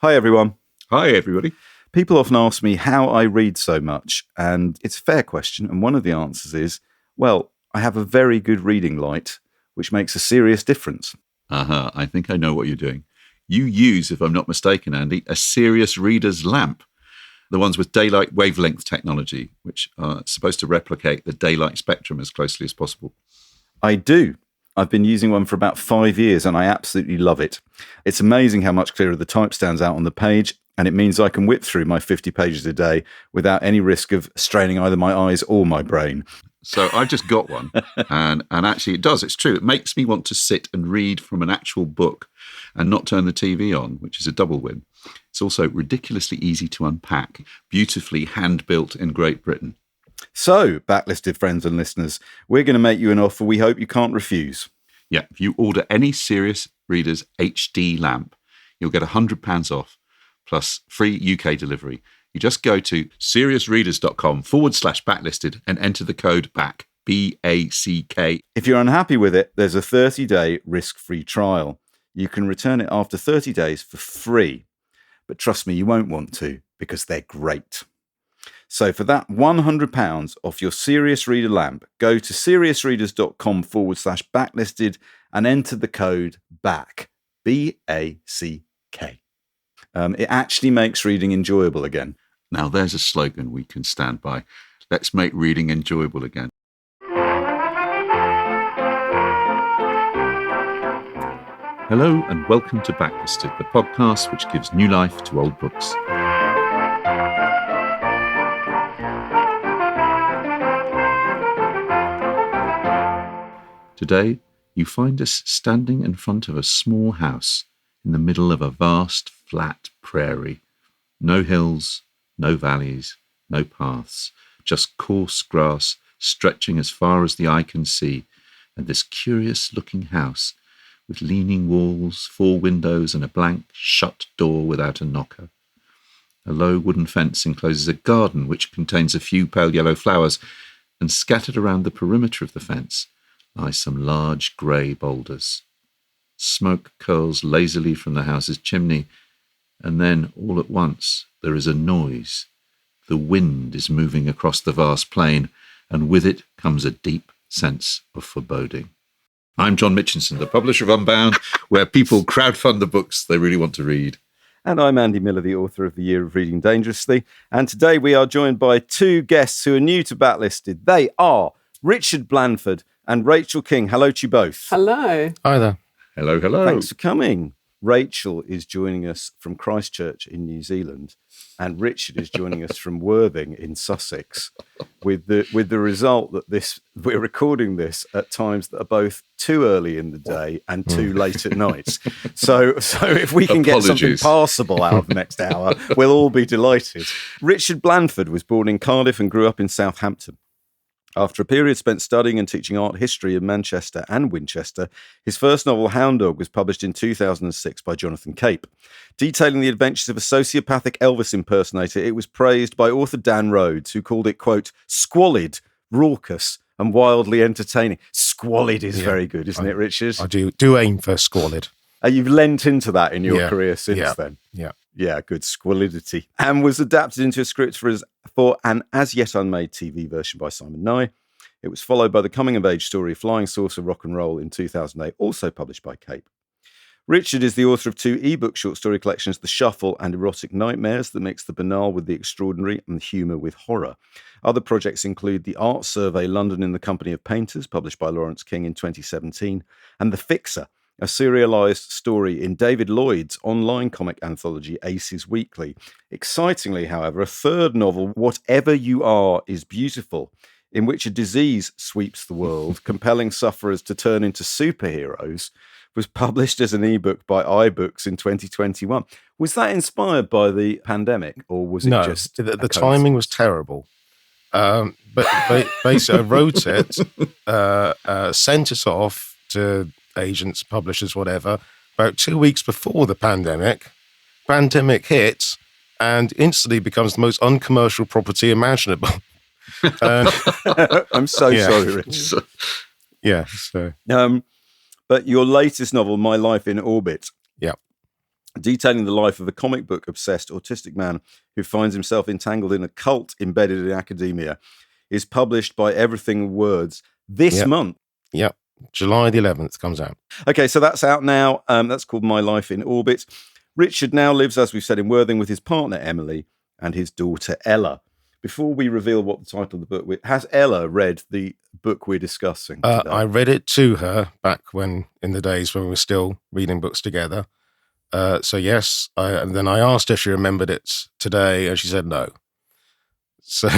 Hi, everyone. Hi, everybody. People often ask me how I read so much, and it's a fair question. And one of the answers is, well, I have a very good reading light, which makes a serious difference. I think I know what you're doing. You use, if I'm not mistaken, Andy, a serious reader's lamp. The ones with daylight wavelength technology, which are supposed to replicate the daylight spectrum as closely as possible. I do. I've been using one for about 5 years, and I absolutely love it. It's amazing how much clearer the type stands out on the page, and it means I can whip through my 50 pages a day without any risk of straining either my eyes or my brain. So I've just got one, and actually it does. It's true. It makes me want to sit and read from an actual book and not turn the TV on, which is a double win. It's also ridiculously easy to unpack, beautifully hand-built in Great Britain. So, backlisted friends and listeners, we're going to make you an offer we hope you can't refuse. Yeah, if you order any Serious Readers HD lamp, you'll get £100 off, plus free UK delivery. You just go to seriousreaders.com/backlisted and enter the code BACK, B-A-C-K. If you're unhappy with it, there's a 30-day risk-free trial. You can return it after 30 days for free. But trust me, you won't want to, because they're great. So for that £100 off your Serious Reader lamp, go to seriousreaders.com/backlisted and enter the code BACK, B-A-C-K. It actually makes reading enjoyable again. Now there's a slogan we can stand by. Let's make reading enjoyable again. Hello and welcome to Backlisted, the podcast which gives new life to old books. Today, you find us standing in front of a small house in the middle of a vast, flat prairie. No hills, no valleys, no paths, just coarse grass stretching as far as the eye can see, and this curious-looking house with leaning walls, 4 windows, and a blank, shut door without a knocker. A low wooden fence encloses a garden which contains a few pale yellow flowers, and scattered around the perimeter of the fence lie some large grey boulders. Smoke curls lazily from the house's chimney, and then, all at once, there is a noise. The wind is moving across the vast plain, and with it comes a deep sense of foreboding. I'm John Mitchinson, the publisher of Unbound, where people crowdfund the books they really want to read. And I'm Andy Miller, the author of The Year of Reading Dangerously. And today we are joined by 2 guests who are new to Backlisted. They are Richard Blandford and Rachael King. Hello to you both. Hello. Hi there. Hello, hello. Thanks for coming. Rachael is joining us from Christchurch in New Zealand, and Richard is joining us from Worthing in Sussex, with the result that we're recording this at times that are both too early in the day and too late at night. So if we can get something passable out of the next hour, we'll all be delighted. Richard Blandford was born in Cardiff and grew up in Southampton. After a period spent studying and teaching art history in Manchester and Winchester, his first novel, Hound Dog, was published in 2006 by Jonathan Cape. Detailing the adventures of a sociopathic Elvis impersonator, it was praised by author Dan Rhodes, who called it, quote, squalid, raucous, and wildly entertaining. Squalid is very good, isn't it, Richard? I do aim for squalid. You've lent into that in your career since then. Yeah, good squalidity. And was adapted into a script for an as yet unmade TV version by Simon Nye. It was followed by the coming-of-age story Flying Saucer Rock and Roll in 2008, also published by Cape. Richard is the author of 2 ebook short story collections, The Shuffle and Erotic Nightmares, that mix the banal with the extraordinary and the humour with horror. Other projects include The Art Survey London in the Company of Painters, published by Lawrence King in 2017, and The Fixer, a serialised story in David Lloyd's online comic anthology Aces Weekly. Excitingly, however, a 3rd novel, Whatever You Are Is Beautiful, in which a disease sweeps the world, compelling sufferers to turn into superheroes, was published as an ebook by iBooks in 2021. Was that inspired by the pandemic, or was it just... No, the timing was terrible. But basically, I wrote it, sent it off to agents, publishers, whatever, about 2 weeks before the pandemic. Pandemic hits and instantly becomes the most uncommercial property imaginable. I'm so sorry, Richard. Yeah. So. But your latest novel, My Life in Orbit, detailing the life of a comic book obsessed autistic man who finds himself entangled in a cult embedded in academia, is published by Everything Words this month. Yep. July the 11th comes out. Okay, so that's out now. That's called My Life in Orbit. Richard now lives, as we've said, in Worthing with his partner Emily and his daughter Ella. Before we reveal what the title of the book has Ella read the book we're discussing today? I read it to her back in the days when we were still reading books together. So yes, and then I asked her if she remembered it today, and she said no. So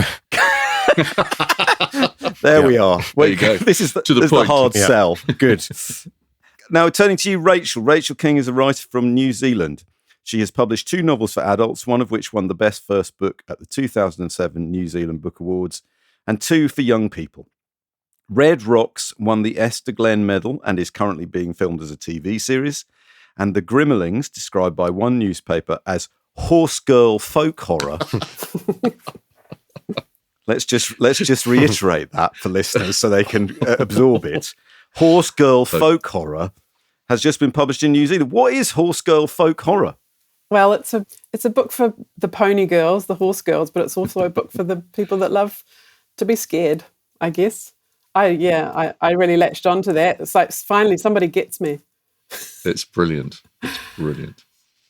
there we are. There you go. This is the, to the point. The hard sell. Good. Now, turning to you, Rachel. Rachael King is a writer from New Zealand. She has published 2 novels for adults, one of which won the Best First Book at the 2007 New Zealand Book Awards, and 2 for young people. Red Rocks won the Esther Glenn Medal and is currently being filmed as a TV series. And The Grimmelings, described by one newspaper as horse girl folk horror. Let's just reiterate that for listeners so they can absorb it. Horse girl folk horror has just been published in New Zealand. What is horse girl folk horror? Well, it's a book for the pony girls, the horse girls, but it's also a book for the people that love to be scared, I guess. I really latched onto that. It's like finally somebody gets me. It's brilliant. It's brilliant.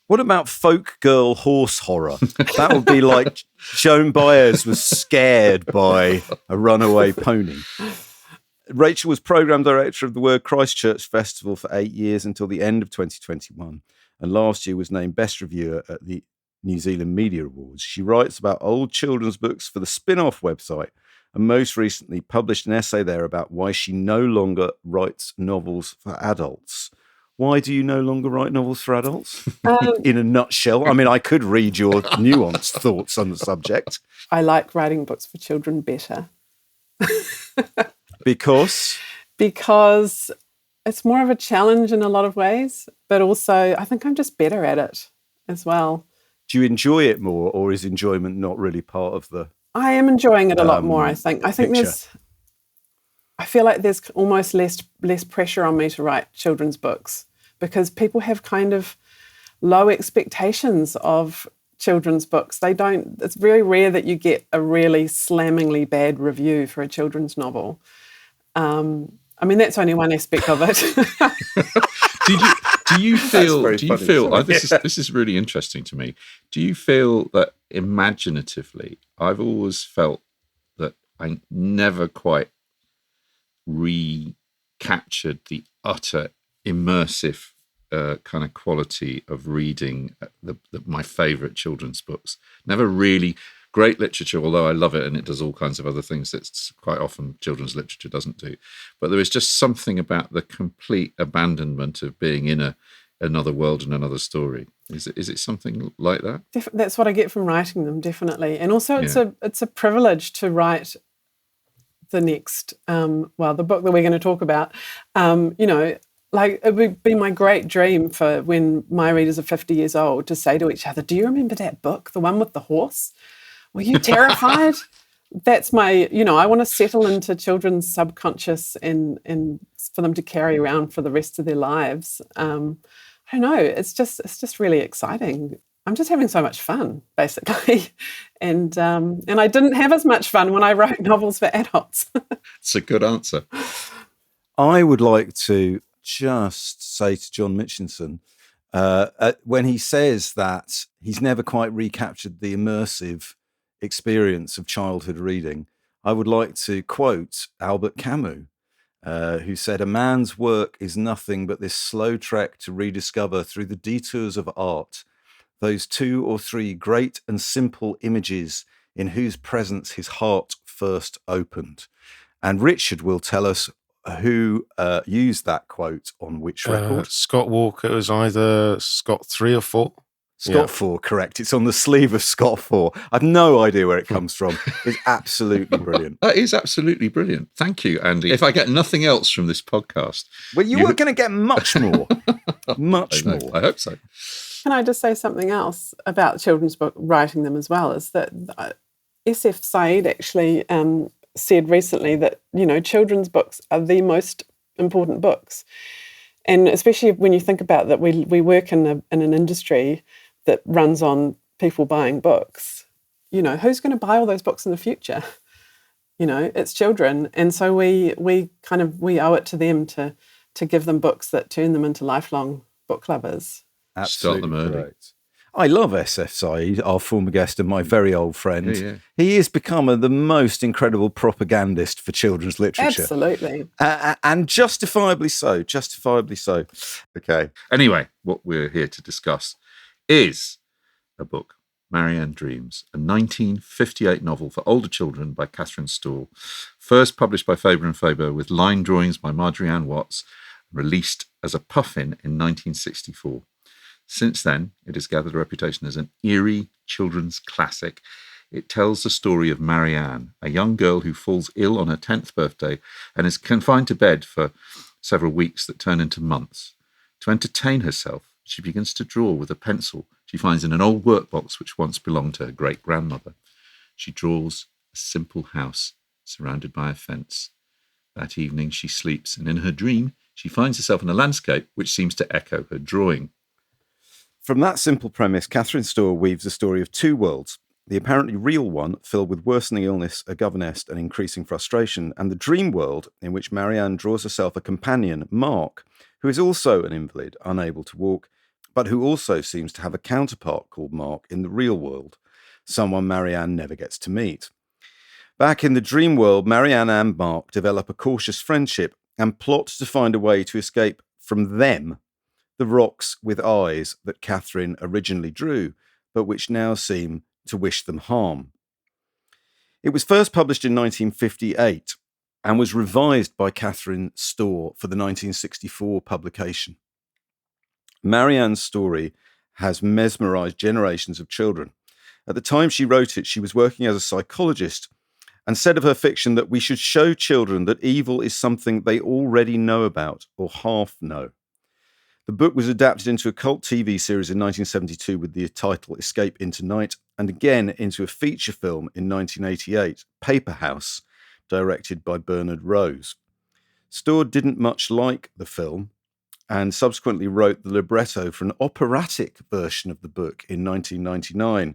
What about folk girl horse horror? That would be like Joan Baez was scared by a runaway pony. Rachel was programme director of the Word Christchurch Festival for 8 years until the end of 2021, and last year was named Best Reviewer at the New Zealand Media Awards. She writes about old children's books for the Spin-Off website, and most recently published an essay there about why she no longer writes novels for adults. Why do you no longer write novels for adults? In a nutshell. I mean, I could read your nuanced thoughts on the subject. I like writing books for children better. Because? Because it's more of a challenge in a lot of ways, but also I think I'm just better at it as well. Do you enjoy it more, or is enjoyment not really part of the I am enjoying it a lot more, I think. I feel like there's almost less pressure on me to write children's books because people have kind of low expectations of children's books. It's very rare that you get a really slammingly bad review for a children's novel. I mean, that's only one aspect of it. Do you feel this is really interesting to me. Do you feel that imaginatively, I've always felt that I never quite recaptured the utter immersive kind of quality of reading my favourite children's books. Never really great literature, although I love it and it does all kinds of other things that quite often children's literature doesn't do. But there is just something about the complete abandonment of being in another world and another story. Is it something like that? That's what I get from writing them, definitely. And also it's a privilege to write the next, the book that we're going to talk about. Like it would be my great dream for when my readers are 50 years old to say to each other, do you remember that book, the one with the horse? Were you terrified? That's my, I want to settle into children's subconscious and for them to carry around for the rest of their lives. I don't know. It's just really exciting. I'm just having so much fun, basically. And I didn't have as much fun when I wrote novels for adults. It's a good answer. I would like to just say to John Mitchinson, when he says that he's never quite recaptured the immersive experience of childhood reading, I would like to quote Albert Camus, who said, "A man's work is nothing but this slow trek to rediscover through the detours of art those 2 or 3 great and simple images in whose presence his heart first opened." And Richard will tell us who used that quote on which record. Scott Walker. It was either Scott 3 or 4. Scott 4, correct. It's on the sleeve of Scott 4. I've no idea where it comes from. It's absolutely brilliant. That is absolutely brilliant. Thank you, Andy. If I get nothing else from this podcast... Well, you are going to get much more. Much more. I hope so. Can I just say something else about children's book writing them as well, is that SF Said actually said recently that, children's books are the most important books. And especially when you think about that, we work in an industry that runs on people buying books. You know, who's going to buy all those books in the future? You know, it's children. And so we owe it to them to give them books that turn them into lifelong book lovers. Absolutely. Start them early. Correct. I love SF Saeed, our former guest and my very old friend. Yeah. He has become the most incredible propagandist for children's literature. Absolutely. And justifiably so. Okay. Anyway, what we're here to discuss is a book, Marianne Dreams, a 1958 novel for older children by Catherine Storr, first published by Faber and Faber with line drawings by Marjorie Watts, released as a puffin in 1964. Since then, it has gathered a reputation as an eerie children's classic. It tells the story of Marianne, a young girl who falls ill on her 10th birthday and is confined to bed for several weeks that turn into months. To entertain herself, she begins to draw with a pencil she finds in an old workbox which once belonged to her great-grandmother. She draws a simple house surrounded by a fence. That evening she sleeps, and in her dream she finds herself in a landscape which seems to echo her drawing. From that simple premise, Catherine Storr weaves the story of two worlds, the apparently real one filled with worsening illness, a governess, and increasing frustration, and the dream world in which Marianne draws herself a companion, Mark, who is also an invalid, unable to walk, but who also seems to have a counterpart called Mark in the real world, someone Marianne never gets to meet. Back in the dream world, Marianne and Mark develop a cautious friendship and plot to find a way to escape from them, the rocks with eyes that Catherine originally drew, but which now seem to wish them harm. It was first published in 1958 and was revised by Catherine Storr for the 1964 publication. Marianne's story has mesmerized generations of children. At the time she wrote it, she was working as a psychologist and said of her fiction that we should show children that evil is something they already know about or half know. The book was adapted into a cult TV series in 1972 with the title Escape into Night, and again into a feature film in 1988, Paperhouse, directed by Bernard Rose. Storr didn't much like the film and subsequently wrote the libretto for an operatic version of the book in 1999,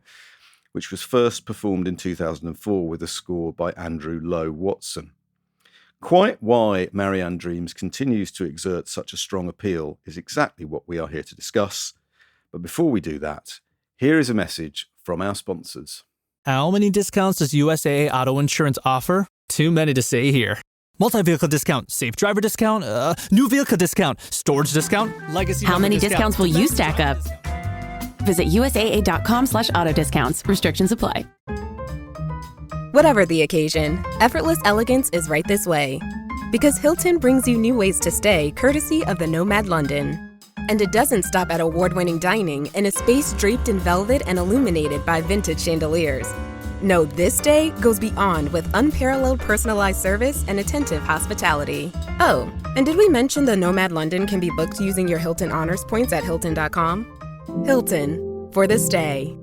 which was first performed in 2004 with a score by Andrew Lowe Watson. Quite why Marianne Dreams continues to exert such a strong appeal is exactly what we are here to discuss. But before we do that, here is a message from our sponsors. How many discounts does USAA Auto Insurance offer? Too many to say here. Multi-vehicle discount, safe driver discount, new vehicle discount, storage discount, legacy. How many discounts will you stack up? Visit USAA.com/auto discounts. Restrictions apply. Whatever the occasion, effortless elegance is right this way. Because Hilton brings you new ways to stay courtesy of the Nomad London. And it doesn't stop at award-winning dining in a space draped in velvet and illuminated by vintage chandeliers. No, this day goes beyond with unparalleled personalized service and attentive hospitality. Oh, and did we mention the Nomad London can be booked using your Hilton Honors points at Hilton.com? Hilton, for this day.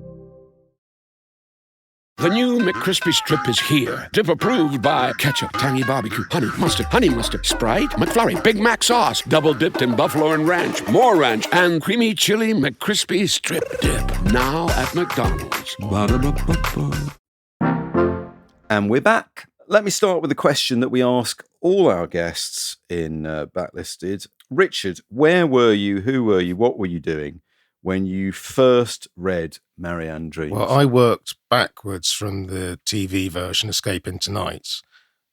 The new McCrispy Strip is here. Dip approved by ketchup, tangy barbecue, honey mustard, Sprite, McFlurry, Big Mac sauce, double dipped in buffalo and ranch, more ranch, and creamy chili McCrispy Strip Dip. Now at McDonald's. Ba-da-ba-ba-ba. And we're back. Let me start with a question that we ask all our guests in Backlisted. Richard, where were you, who were you, what were you doing when you first read Marianne Dreams? Well, I worked backwards from the TV version, Escape into Night.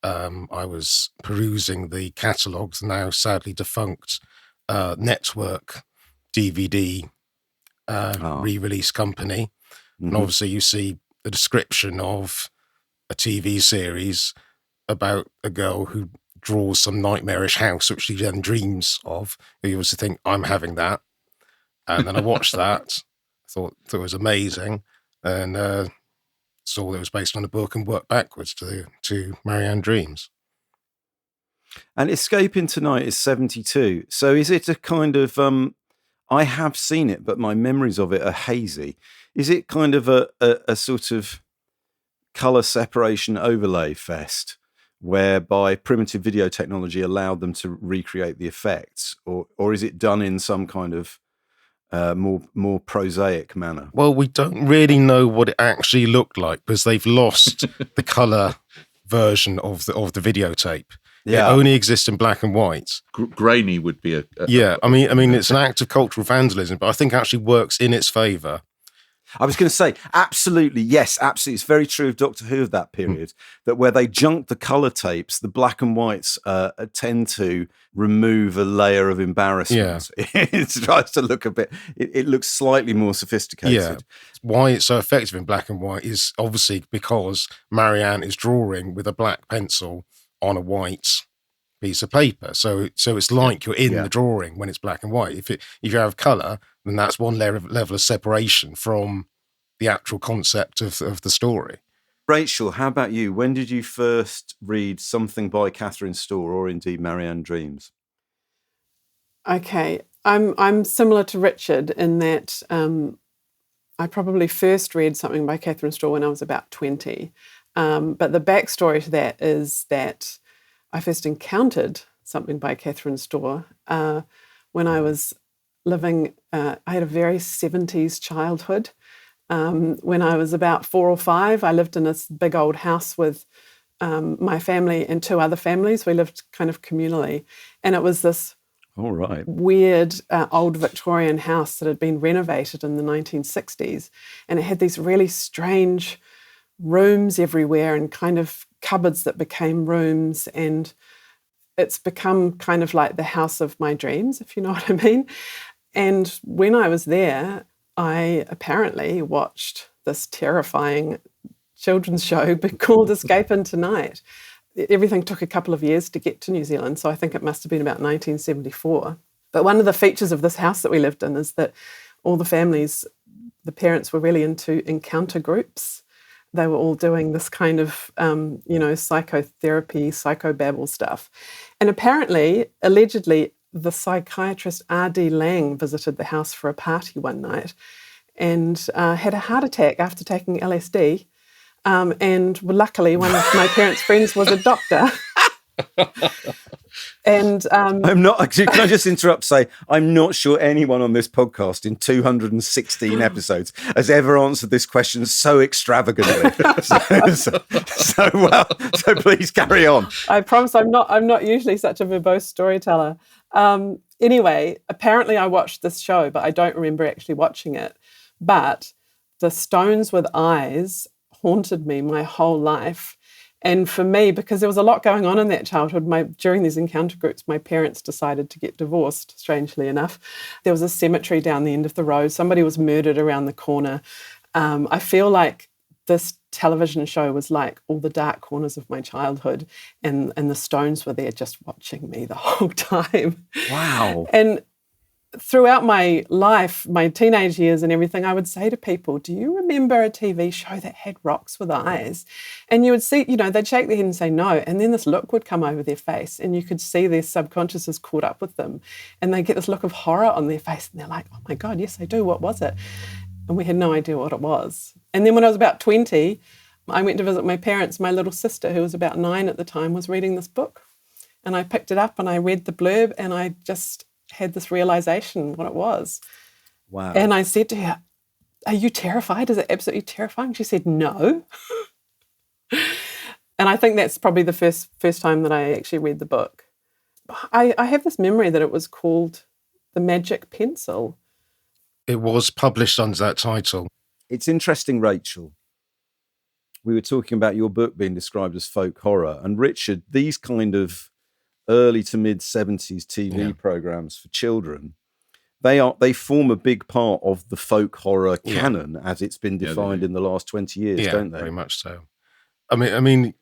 I was perusing the catalogue, now sadly defunct Network DVD re-release company. Mm-hmm. And obviously you see the description of a TV series about a girl who draws some nightmarish house, which she then dreams of. You also think, I'm having that. And then I watched that, thought it was amazing, and saw that it was based on a book and worked backwards to Marianne Dreams. And Escape into Night is 72. So is it a kind of, I have seen it, but my memories of it are hazy. Is it kind of a sort of colour separation overlay fest whereby primitive video technology allowed them to recreate the effects, or is it done in some kind of more prosaic manner? Well, we don't really know what it actually looked like because they've lost the colour version of the videotape. Yeah. It only exists in black and white. Grainy would be a I mean, it's an act of cultural vandalism, but I think it actually works in its favour. I was going to say, absolutely, yes, absolutely. It's very true of Doctor Who of that period, that where they junk the colour tapes, the black and whites tend to remove a layer of embarrassment. Yeah. It tries to look a bit, it looks slightly more sophisticated. Yeah. Why it's so effective in black and white is obviously because Marianne is drawing with a black pencil on a white piece of paper. So it's like you're in the drawing when it's black and white. If you have colour, then that's one level of separation from the actual concept of the story. Rachel, how about you? When did you first read something by Catherine Storr, or indeed Marianne Dreams? Okay, I'm similar to Richard in that I probably first read something by Catherine Storr when I was about 20. But the backstory to that is that I first encountered something by Catherine Storr when I was living, I had a very 70s childhood. When I was about 4 or 5, I lived in this big old house with my family and 2 other families. We lived kind of communally. And it was this weird old Victorian house that had been renovated in the 1960s. And it had these really strange rooms everywhere and kind of cupboards that became rooms. And it's become kind of like the house of my dreams, if you know what I mean. And when I was there, I apparently watched this terrifying children's show called Escape Into Night. Everything took a couple of years to get to New Zealand, so I think it must have been about 1974. But one of the features of this house that we lived in is that all the families, the parents were really into encounter groups. They were all doing this kind of, psychotherapy, psychobabble stuff. And apparently, allegedly, the psychiatrist R.D. Laing visited the house for a party one night and had a heart attack after taking LSD. And luckily, one of my parents' friends was a doctor. And I'm not. Can I just interrupt to say I'm not sure anyone on this podcast in 216 episodes has ever answered this question so extravagantly. So please carry on. I promise I'm not usually such a verbose storyteller. Anyway, apparently I watched this show, but I don't remember actually watching it. But the stones with eyes haunted me my whole life. And for me, because there was a lot going on in that childhood, during these encounter groups, my parents decided to get divorced, strangely enough. There was a cemetery down the end of the road. Somebody was murdered around the corner. I feel like this television show was like all the dark corners of my childhood, and the stones were there just watching me the whole time. Wow. And throughout my life, my teenage years and everything, I would say to people, do you remember a TV show that had rocks with eyes? And you would see, they'd shake their head and say no. And then this look would come over their face and you could see their subconscious caught up with them. And they get this look of horror on their face and they're like, oh my God, yes, I do. What was it? And we had no idea what it was. And then when I was about 20, I went to visit my parents. My little sister, who was about 9 at the time, was reading this book. And I picked it up and I read the blurb and I just had this realization what it was. Wow. And I said to her, are you terrified? Is it absolutely terrifying? She said, no. And I think that's probably the first time that I actually read the book. I have this memory that it was called The Magic Pencil. It was published under that title. It's interesting, Rachel. We were talking about your book being described as folk horror. And Richard, these kind of early to mid 70s TV programs for children, they form a big part of the folk horror canon as it's been defined in the last 20 years, don't they? Very much so. I mean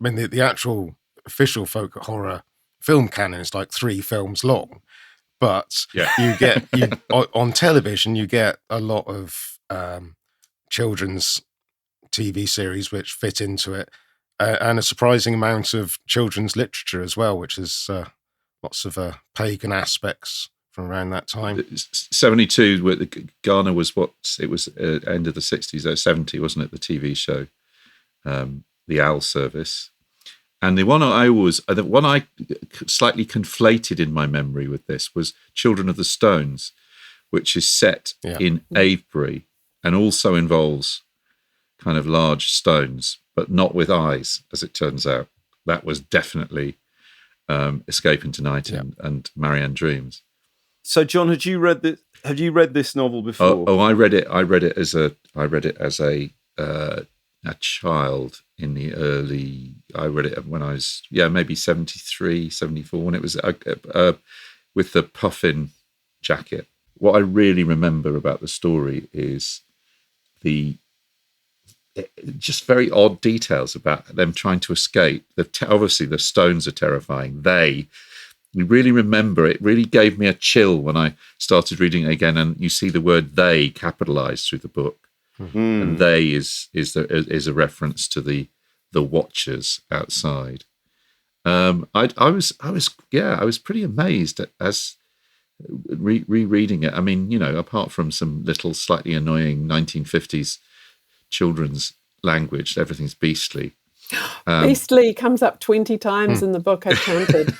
the actual official folk horror film canon is like 3 films long, but you get on television you get a lot of children's TV series which fit into it. And a surprising amount of children's literature as well, which is lots of pagan aspects from around that time. 72, Ghana was it was end of the 60s, 70, wasn't it, the TV show, The Owl Service. And the one I slightly conflated in my memory with this was Children of the Stones, which is set in Avebury and also involves kind of large stones, but not with eyes, as it turns out. That was definitely Escape into Night and Marianne Dreams. So, John, had you read this? Have you read this novel before? Oh, I read it. I read it as a child in the early. I read it when I was maybe 73, 74, when it was with the puffin jacket. What I really remember about the story is the just very odd details about them trying to escape. Obviously, the stones are terrifying. You really remember it. Really gave me a chill when I started reading it again, and you see the word "they" capitalized through the book, and "they" is a reference to the watchers outside. I was pretty amazed as rereading it. I mean, apart from some little slightly annoying 1950s children's language, everything's beastly. Beastly comes up 20 times in the book, I've counted.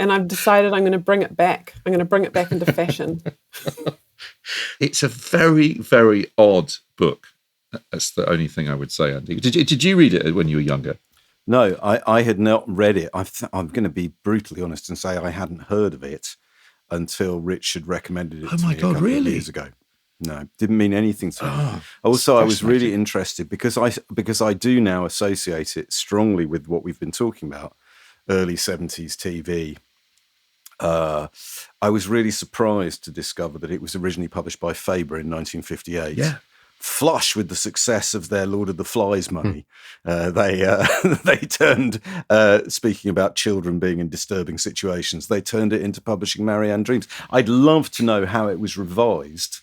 And I've decided I'm going to bring it back. I'm going to bring it back into fashion. It's a very, very odd book. That's the only thing I would say, Andy. Did you read it when you were younger? No, I had not read it. I'm going to be brutally honest and say I hadn't heard of it until Richard recommended it to me a couple of years ago. No, didn't mean anything to me. Also, I was really interested because I do now associate it strongly with what we've been talking about, early 70s TV. I was really surprised to discover that it was originally published by Faber in 1958. Yeah. Flush with the success of their Lord of the Flies money, they turned, speaking about children being in disturbing situations, they turned it into publishing Marianne Dreams. I'd love to know how it was revised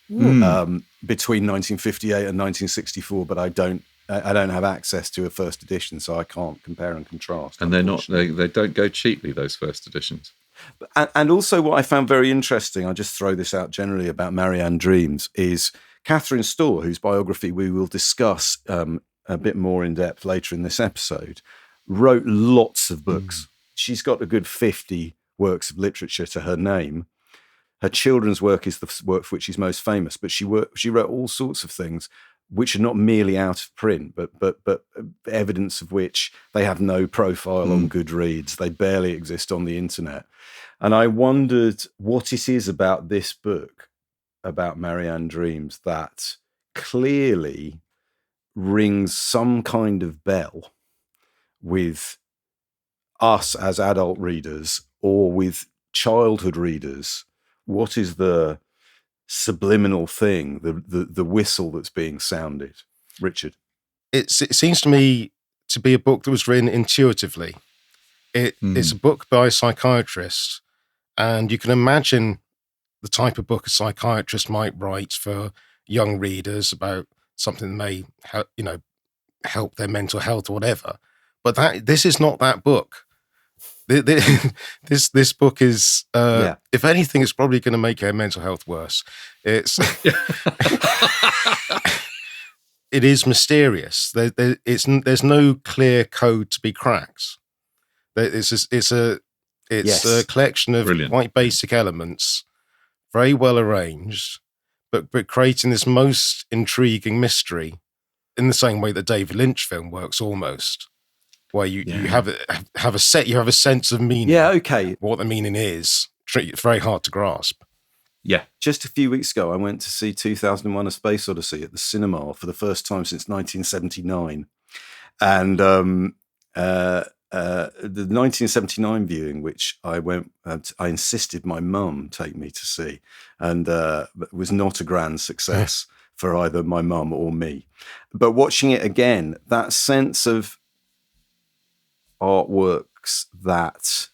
between 1958 and 1964, but I don't have access to a first edition, so I can't compare and contrast. And they don't go cheaply, those first editions. And also what I found very interesting, I'll just throw this out generally about Marianne Dreams, is Catherine Storr, whose biography we will discuss a bit more in depth later in this episode, wrote lots of books. She's got a good 50 works of literature to her name. Her children's work is the work for which she's most famous, but she wrote all sorts of things which are not merely out of print, but evidence of which they have no profile on Goodreads. They barely exist on the internet. And I wondered what it is about this book, about Marianne Dreams, that clearly rings some kind of bell with us as adult readers or with childhood readers. What is the subliminal thing, the whistle that's being sounded? Richard? It seems to me to be a book that was written intuitively. It's a book by a psychiatrist, and you can imagine the type of book a psychiatrist might write for young readers about something that may help their mental health or whatever. But this is not that book. This book is, if anything, it's probably going to make her mental health worse. It is mysterious. There's no clear code to be cracked. It's a collection of quite basic elements, very well arranged, but creating this most intriguing mystery in the same way that David Lynch film works almost. Where you have a sense of meaning. Yeah, okay. What the meaning is, it's very hard to grasp. Yeah. Just a few weeks ago, I went to see 2001: A Space Odyssey at the cinema for the first time since 1979, and the 1979 viewing, which I went, I insisted my mum take me to see, and it was not a grand success for either my mum or me. But watching it again, that sense of artworks that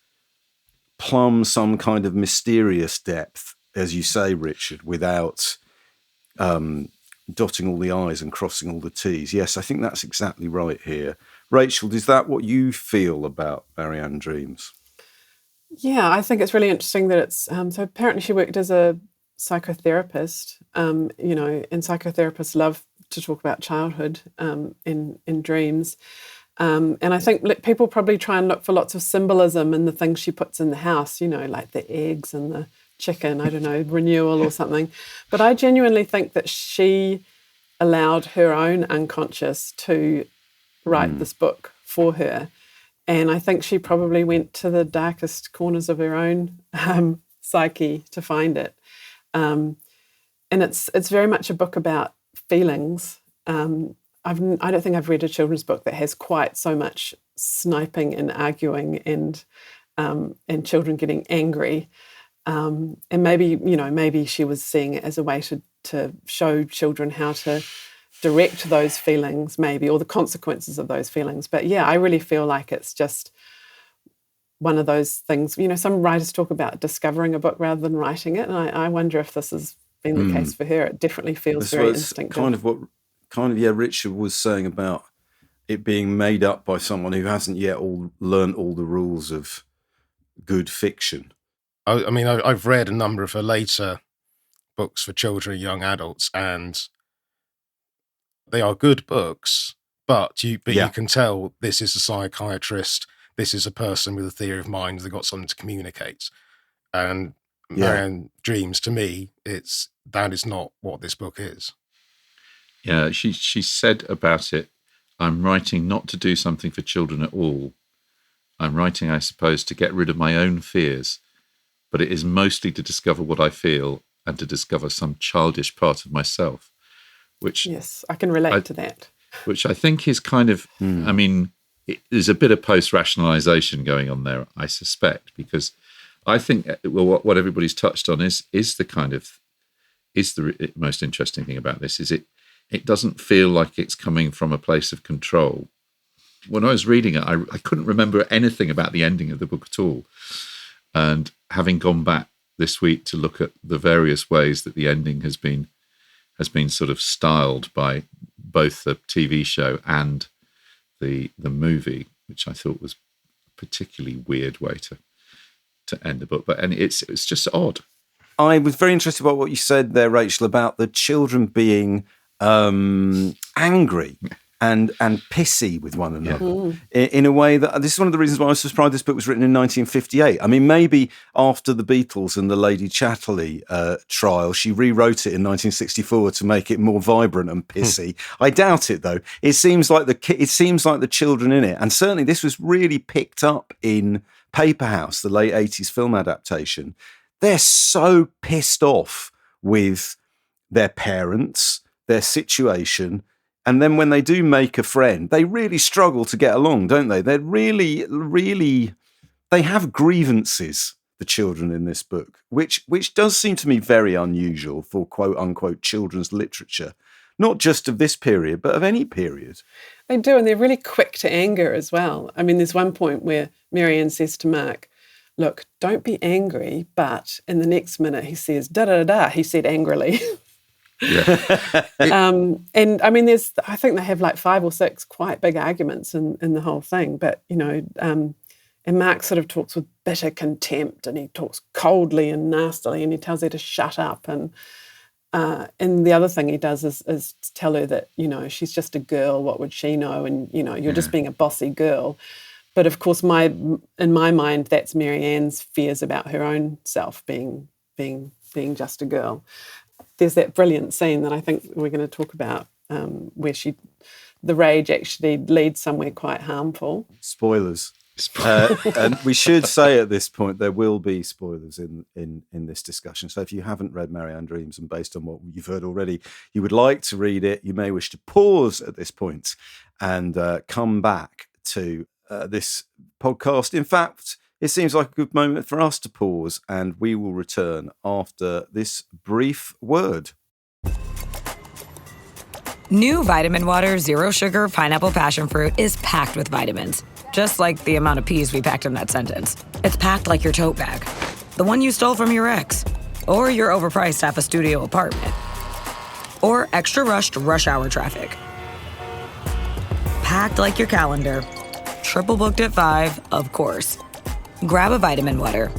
plumb some kind of mysterious depth, as you say, Richard, without dotting all the I's and crossing all the T's. Yes, I think that's exactly right here. Rachel, is that what you feel about Marianne Dreams? Yeah, I think it's really interesting that it's so apparently she worked as a psychotherapist, and psychotherapists love to talk about childhood in dreams. And I think people probably try and look for lots of symbolism in the things she puts in the house, like the eggs and the chicken, I don't know, renewal or something. But I genuinely think that she allowed her own unconscious to write this book for her. And I think she probably went to the darkest corners of her own psyche to find it. And it's very much a book about feelings. I don't think I've read a children's book that has quite so much sniping and arguing and children getting angry. And maybe she was seeing it as a way to show children how to direct those feelings, maybe, or the consequences of those feelings. But yeah, I really feel like it's just one of those things. Some writers talk about discovering a book rather than writing it, and I wonder if this has been the case for her. It definitely feels very instinctive. Kind of Richard was saying about it being made up by someone who hasn't yet learned all the rules of good fiction. I mean, I've read a number of her later books for children and young adults, and they are good books, but you can tell this is a psychiatrist, this is a person with a theory of mind, they've got something to communicate. And Marianne Dreams, to me, that is not what this book is. Yeah, she said about it, I'm writing not to do something for children at all. I'm writing, I suppose, to get rid of my own fears, but it is mostly to discover what I feel and to discover some childish part of myself. Which, yes, I can relate to that. Which I think is kind of, I mean, there's a bit of post-rationalization going on there, I suspect, because I think what everybody's touched on is the most interesting thing about this is it doesn't feel like it's coming from a place of control. When I was reading it, I couldn't remember anything about the ending of the book at all. And having gone back this week to look at the various ways that the ending has been sort of styled by both the TV show and the movie, which I thought was a particularly weird way to end the book. But it's just odd. I was very interested about what you said there, Rachel, about the children being angry and pissy with one another in a way that this is one of the reasons why I was surprised this book was written in 1958. I mean, maybe after the Beatles and the Lady Chatterley trial, she rewrote it in 1964 to make it more vibrant and pissy. I doubt it, though. It seems like the children in it, and certainly this was really picked up in Paperhouse, the late 80s film adaptation. They're so pissed off with their parents, their situation. And then when they do make a friend, they really struggle to get along, don't they? They're really, really, they have grievances, the children in this book, which does seem to me very unusual for quote unquote children's literature, not just of this period, but of any period. They do, and they're really quick to anger as well. I mean, there's one point where Marianne says to Mark, look, don't be angry, but in the next minute he says, da-da-da-da, he said angrily. Yeah. And I mean, I think they have like 5 or 6 quite big arguments in the whole thing. But, and Mark sort of talks with bitter contempt, and he talks coldly and nastily, and he tells her to shut up. And the other thing he does is tell her that, she's just a girl, what would she know? And, you're just being a bossy girl. But of course, in my mind, that's Marianne's fears about her own self being just a girl. There's that brilliant scene that I think we're going to talk about where the rage actually leads somewhere quite harmful. Spoilers. And we should say at this point there will be spoilers in this discussion. So if you haven't read Marianne Dreams, and based on what you've heard already, you would like to read it, you may wish to pause at this point and come back to this podcast. In fact, it seems like a good moment for us to pause, and we will return after this brief word. New Vitamin Water Zero Sugar Pineapple Passion Fruit is packed with vitamins, just like the amount of peas we packed in that sentence. It's packed like your tote bag, the one you stole from your ex, or your overpriced half a studio apartment, or extra rushed rush hour traffic. Packed like your calendar, triple booked at 5, of course. Grab a Vitamin Water.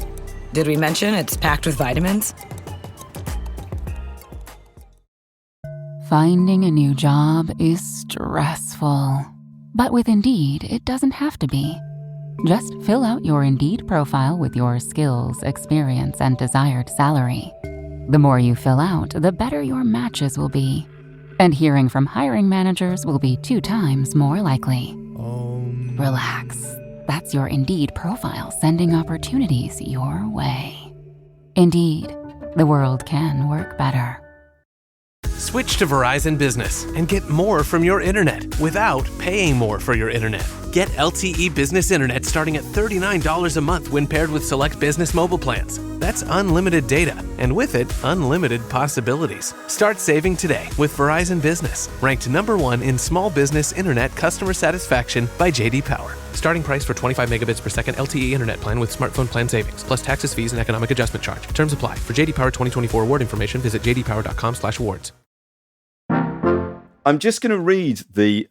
Did we mention it's packed with vitamins? Finding a new job is stressful. But with Indeed, it doesn't have to be. Just fill out your Indeed profile with your skills, experience, and desired salary. The more you fill out, the better your matches will be. And hearing from hiring managers will be 2 times more likely. Relax. That's your Indeed profile sending opportunities your way. Indeed, the world can work better. Switch to Verizon Business and get more from your internet without paying more for your internet. Get LTE Business Internet starting at $39 a month when paired with select business mobile plans. That's unlimited data, and with it, unlimited possibilities. Start saving today with Verizon Business, ranked #1 in small business internet customer satisfaction by J.D. Power. Starting price for 25 megabits per second LTE internet plan with smartphone plan savings, plus taxes, fees, and economic adjustment charge. Terms apply. For J.D. Power 2024 award information, visit jdpower.com/awards. I'm just going to read the...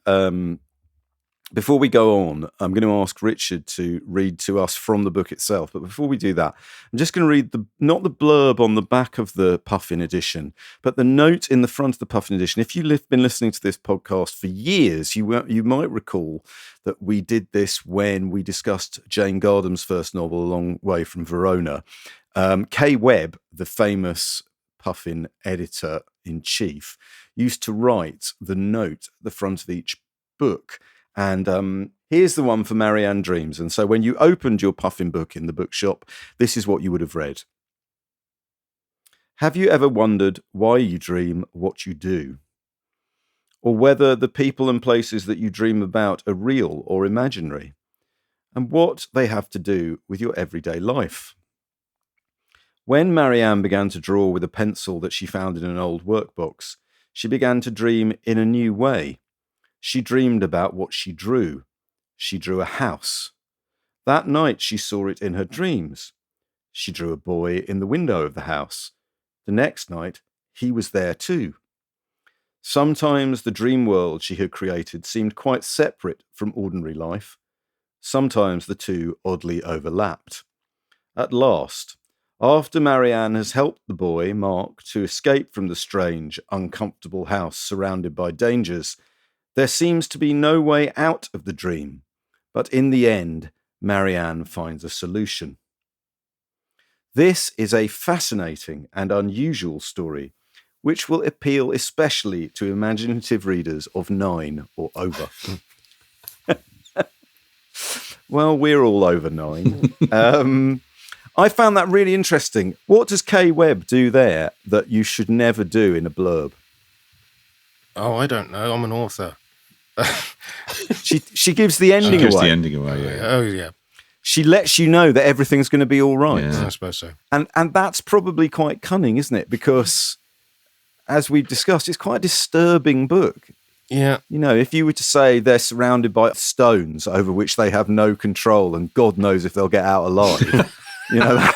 Before we go on, I'm going to ask Richard to read to us from the book itself. But before we do that, I'm just going to read not the blurb on the back of the Puffin edition, but the note in the front of the Puffin edition. If you've been listening to this podcast for years, you might recall that we did this when we discussed Jane Gardam's first novel, A Long Way from Verona. Kay Webb, the famous Puffin editor-in-chief, used to write the note at the front of each book. And here's the one for Marianne Dreams. And so when you opened your Puffin book in the bookshop, this is what you would have read. Have you ever wondered why you dream what you do? Or whether the people and places that you dream about are real or imaginary? And what they have to do with your everyday life? When Marianne began to draw with a pencil that she found in an old workbox, she began to dream in a new way. She dreamed about what she drew. She drew a house. That night she saw it in her dreams. She drew a boy in the window of the house. The next night, he was there too. Sometimes the dream world she had created seemed quite separate from ordinary life. Sometimes the two oddly overlapped. At last, after Marianne has helped the boy, Mark, to escape from the strange, uncomfortable house surrounded by dangers, there seems to be no way out of the dream, but in the end, Marianne finds a solution. This is a fascinating and unusual story, which will appeal especially to imaginative readers of 9 or over. Well, we're all over 9. I found that really interesting. What does Kay Webb do there that you should never do in a blurb? Oh, I don't know. I'm an author. She gives the ending away. She gives the ending away, yeah. Oh, yeah. She lets you know that everything's going to be all right. Yeah. I suppose so. And that's probably quite cunning, isn't it? Because, as we've discussed, it's quite a disturbing book. Yeah. You know, if you were to say they're surrounded by stones over which they have no control and God knows if they'll get out alive, you know,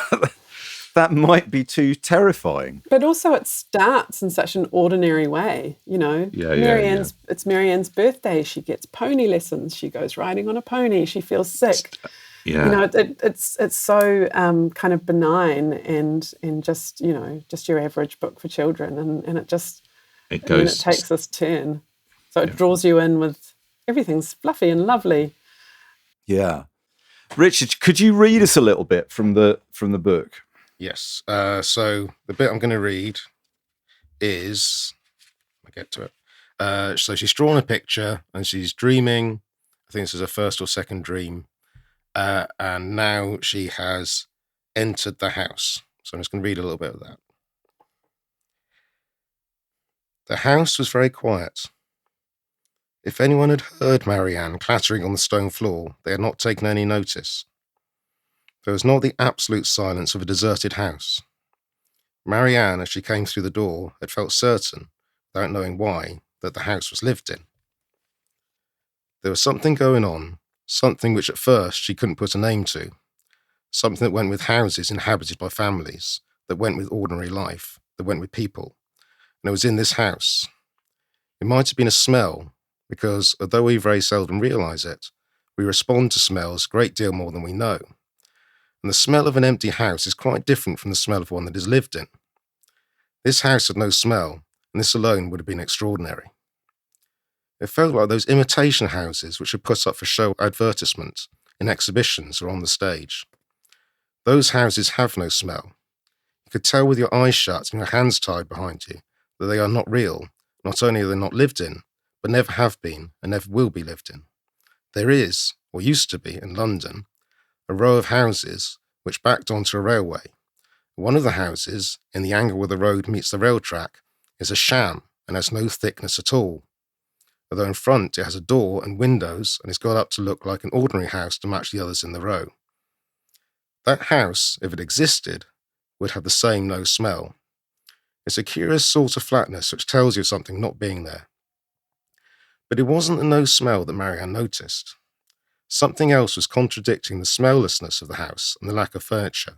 that might be too terrifying. But also it starts in such an ordinary way, you know. It's Marianne's birthday. She gets pony lessons. She goes riding on a pony. She feels sick. Yeah. You know, it's so kind of benign and just, you know, just your average book for children. And it takes this turn. So it draws you in with everything's fluffy and lovely. Yeah. Richard, could you read us a little bit from the book? Yes. So the bit I'm going to read is, I'll get to it. So she's drawn a picture and she's dreaming. I think this is her first or second dream. And now she has entered the house. So I'm just going to read a little bit of that. The house was very quiet. If anyone had heard Marianne clattering on the stone floor, they had not taken any notice. There was not the absolute silence of a deserted house. Marianne, as she came through the door, had felt certain, without knowing why, that the house was lived in. There was something going on, something which at first she couldn't put a name to, something that went with houses inhabited by families, that went with ordinary life, that went with people, and it was in this house. It might have been a smell, because although we very seldom realise it, we respond to smells a great deal more than we know. And the smell of an empty house is quite different from the smell of one that is lived in. This house had no smell, and this alone would have been extraordinary. It felt like those imitation houses which are put up for show advertisements in exhibitions or on the stage. Those houses have no smell. You could tell with your eyes shut and your hands tied behind you that they are not real. Not only are they not lived in, but never have been and never will be lived in. There is, or used to be, in London, a row of houses which backed onto a railway. One of the houses, in the angle where the road meets the rail track, is a sham and has no thickness at all. Although in front it has a door and windows and is got up to look like an ordinary house to match the others in the row. That house, if it existed, would have the same no smell. It's a curious sort of flatness which tells you something not being there. But it wasn't the no smell that Marianne noticed. Something else was contradicting the smelllessness of the house and the lack of furniture,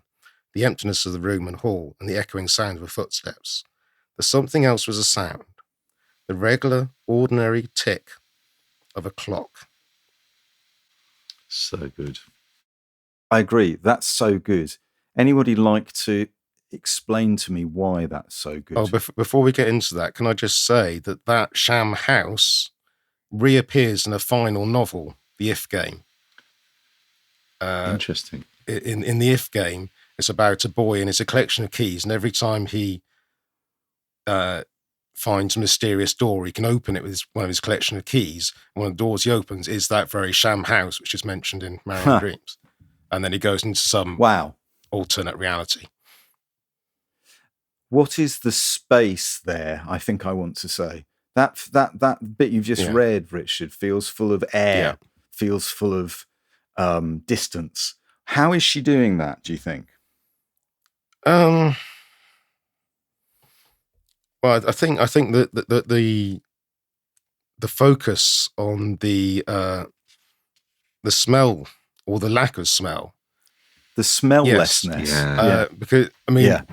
the emptiness of the room and hall, and the echoing sound of her footsteps. The something else was a sound, the regular, ordinary tick of a clock. So good. I agree. That's so good. Anybody like to explain to me why that's so good? Oh, before we get into that, can I just say that sham house reappears in a final novel, The If Game. Interesting. In The If Game, it's about a boy and it's a collection of keys, and every time he finds a mysterious door, he can open it with one of his collection of keys. And one of the doors he opens is that very sham house, which is mentioned in Marianne Dreams. And then he goes into some alternate reality. What is the space there? I think I want to say that bit you've just read, Richard, feels full of air, feels full of distance. How is she doing that, do you think? Well, I think that the focus on the smell or the lack of smell, the smelllessness, because I mean,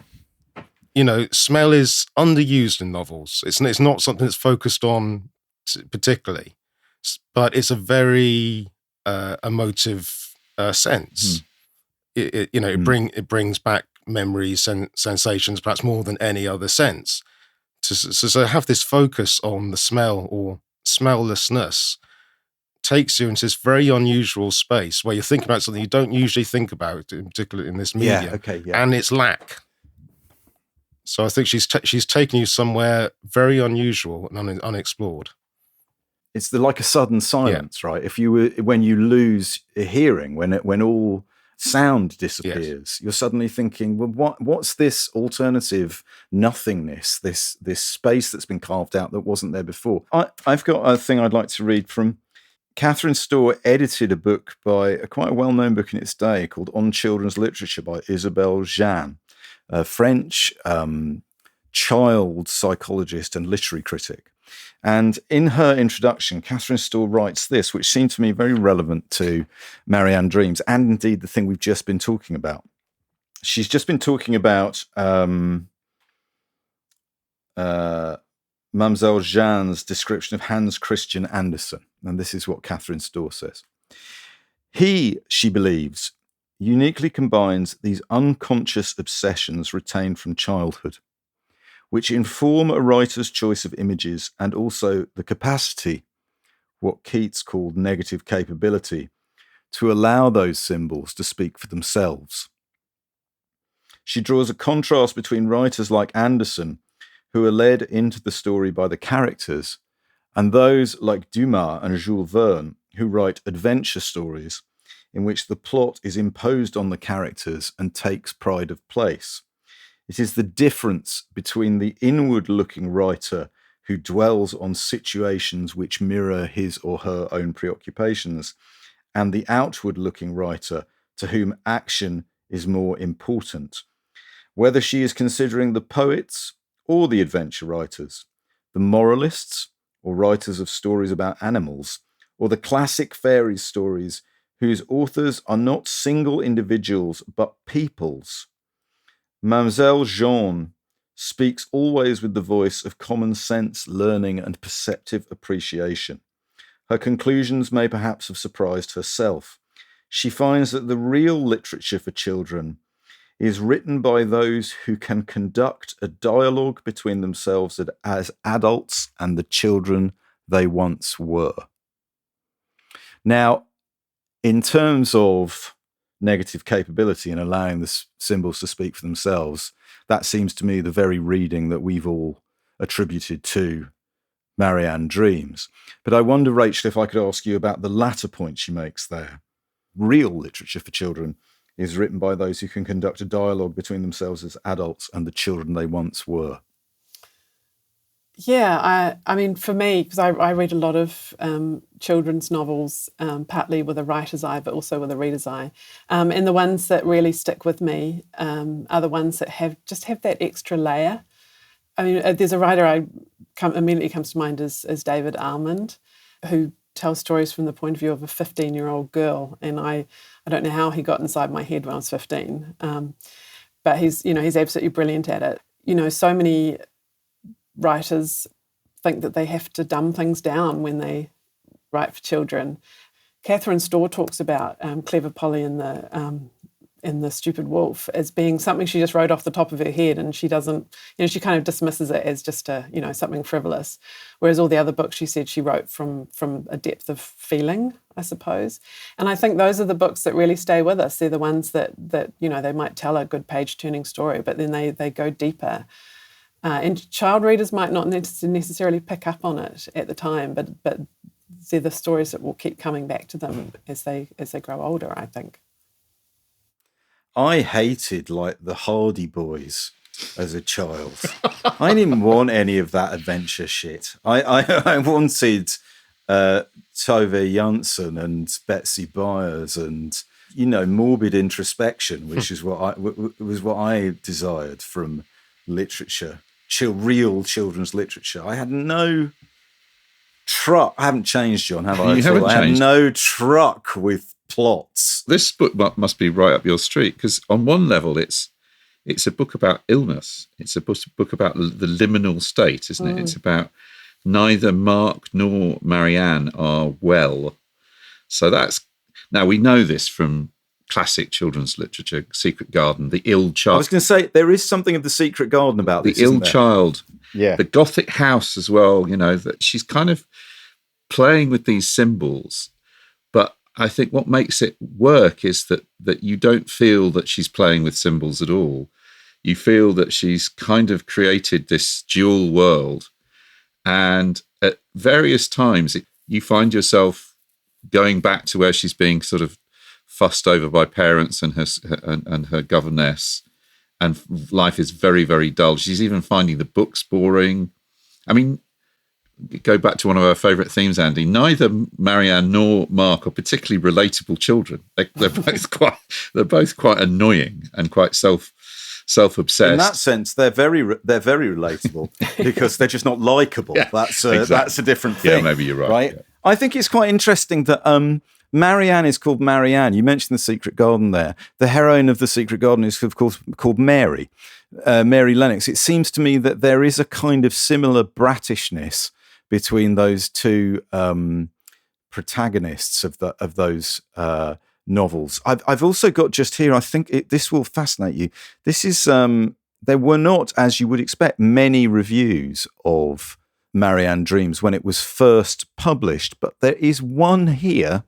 you know, smell is underused in novels. It's not something that's focused on particularly, but it's a very emotive sense. It brings back memories and sensations, perhaps more than any other sense. So have this focus on the smell or smelllessness takes you into this very unusual space where you're thinking about something you don't usually think about, in particular in this medium, and its lack. So I think she's taken you somewhere very unusual and unexplored. It's like a sudden silence, right? When you lose a hearing, when all sound disappears, you're suddenly thinking, well, what's this alternative nothingness, this space that's been carved out that wasn't there before? I've got a thing I'd like to read from Catherine Storr. Edited a book by quite a well-known book in its day called On Children's Literature by Isabelle Jeanne, a French child psychologist and literary critic. And in her introduction, Catherine Storr writes this, which seemed to me very relevant to Marianne Dreams and indeed the thing we've just been talking about. She's just been talking about Mademoiselle Jeanne's description of Hans Christian Andersen. And this is what Catherine Storr says. He, she believes, uniquely combines these unconscious obsessions retained from childhood, which inform a writer's choice of images and also the capacity, what Keats called negative capability, to allow those symbols to speak for themselves. She draws a contrast between writers like Andersen, who are led into the story by the characters, and those like Dumas and Jules Verne, who write adventure stories in which the plot is imposed on the characters and takes pride of place. It is the difference between the inward-looking writer who dwells on situations which mirror his or her own preoccupations, and the outward-looking writer to whom action is more important. Whether she is considering the poets or the adventure writers, the moralists or writers of stories about animals, or the classic fairy stories whose authors are not single individuals but peoples, Mademoiselle Jeanne speaks always with the voice of common sense, learning, and perceptive appreciation. Her conclusions may perhaps have surprised herself. She finds that the real literature for children is written by those who can conduct a dialogue between themselves as adults and the children they once were. Now, in terms of negative capability and allowing the symbols to speak for themselves, that seems to me the very reading that we've all attributed to Marianne Dreams. But I wonder, Rachel, if I could ask you about the latter point she makes there. Real literature for children is written by those who can conduct a dialogue between themselves as adults and the children they once were. Yeah, I mean, for me, because I read a lot of children's novels, partly with a writer's eye, but also with a reader's eye. And the ones that really stick with me are the ones that have that extra layer. I mean, there's a writer immediately comes to mind is David Almond, who tells stories from the point of view of a 15-year-old girl. And I don't know how he got inside my head when I was 15, but he's absolutely brilliant at it. So many writers think that they have to dumb things down when they write for children. Catherine Storr talks about Clever Polly in the Stupid Wolf as being something she just wrote off the top of her head, and she doesn't, she kind of dismisses it as just something frivolous. Whereas all the other books she said she wrote from a depth of feeling, I suppose. And I think those are the books that really stay with us. They're the ones that they might tell a good page-turning story, but then they go deeper. And child readers might not necessarily pick up on it at the time, but they're the stories that will keep coming back to them as they grow older, I think. I hated the Hardy Boys as a child. I didn't want any of that adventure shit. I wanted Tove Jansson and Betsy Byers and morbid introspection, which is what I desired from literature. Real children's literature. I had no truck. I haven't changed, John, have I? I had no truck with plots. This book must be right up your street, because on one level it's a book about illness. It's a book about the liminal state, isn't it? It's about neither Mark nor Marianne are well. So now we know this from classic children's literature, Secret Garden, The Ill Child. I was going to say, there is something of the Secret Garden about this, The Ill Child. Yeah. The Gothic House as well, that she's kind of playing with these symbols. But I think what makes it work is that you don't feel that she's playing with symbols at all. You feel that she's kind of created this dual world. And at various times, you find yourself going back to where she's being sort of fussed over by parents and her governess, and life is very, very dull. She's even finding the books boring. I mean, go back to one of our favourite themes, Andy. Neither Marianne nor Mark are particularly relatable children. They're both quite annoying and quite self-obsessed. In that sense, they're very relatable because they're just not likable. Yeah, that's a different thing. Yeah, maybe you're right. Yeah. I think it's quite interesting that Marianne is called Marianne. You mentioned the Secret Garden there. The heroine of the Secret Garden is, of course, called Mary Lennox. It seems to me that there is a kind of similar brattishness between those two protagonists of those novels. I've also got just here, I think this will fascinate you. This is, there were not, as you would expect, many reviews of Marianne Dreams when it was first published, but there is one here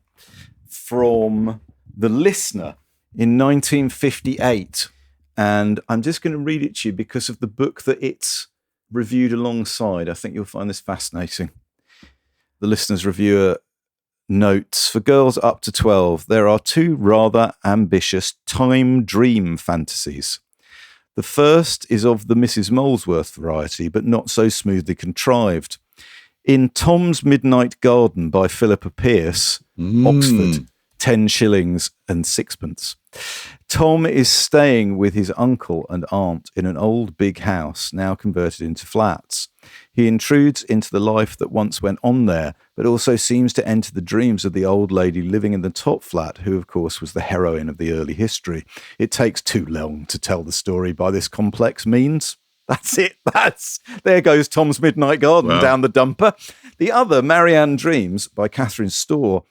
from The Listener in 1958. And I'm just going to read it to you because of the book that it's reviewed alongside. I think you'll find this fascinating. The Listener's reviewer notes, for girls up to 12, there are two rather ambitious time dream fantasies. The first is of the Mrs. Molesworth variety, but not so smoothly contrived. In Tom's Midnight Garden by Philippa Pearce, Oxford, 10 shillings and sixpence. Tom is staying with his uncle and aunt in an old big house, now converted into flats. He intrudes into the life that once went on there, but also seems to enter the dreams of the old lady living in the top flat, who, of course, was the heroine of the early history. It takes too long to tell the story by this complex means. That's it. There goes Tom's Midnight Garden down the dumper. The other, Marianne Dreams, by Catherine Storr,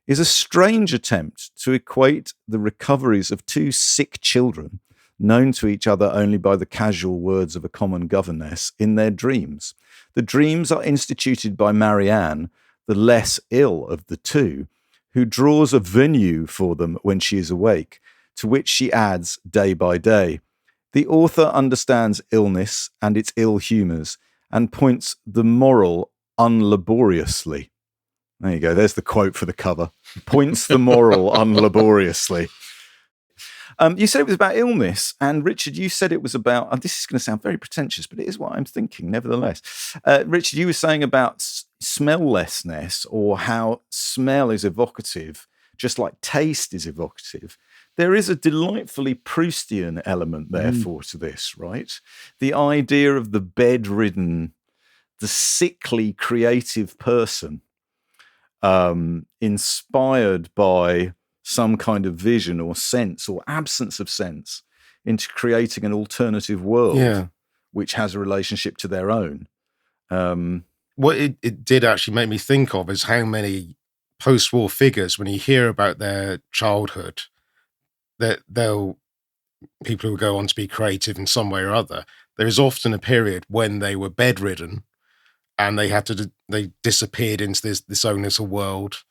is a strange attempt to equate the recoveries of two sick children, known to each other only by the casual words of a common governess, in their dreams. The dreams are instituted by Marianne, the less ill of the two, who draws a venue for them when she is awake, to which she adds day by day. The author understands illness and its ill humours and points the moral unlaboriously. There you go. There's the quote for the cover. Points the moral unlaboriously. You said it was about illness, and Richard, you said it was about, and this is going to sound very pretentious, but it is what I'm thinking, nevertheless. Richard, you were saying about smelllessness, or how smell is evocative, just like taste is evocative. There is a delightfully Proustian element, therefore, to this, right? The idea of the bedridden, the sickly, creative person, inspired by some kind of vision or sense or absence of sense into creating an alternative world, which has a relationship to their own. What it did actually make me think of is how many post-war figures, when you hear about their childhood, that people who go on to be creative in some way or other, there is often a period when they were bedridden and they disappeared into this own little world.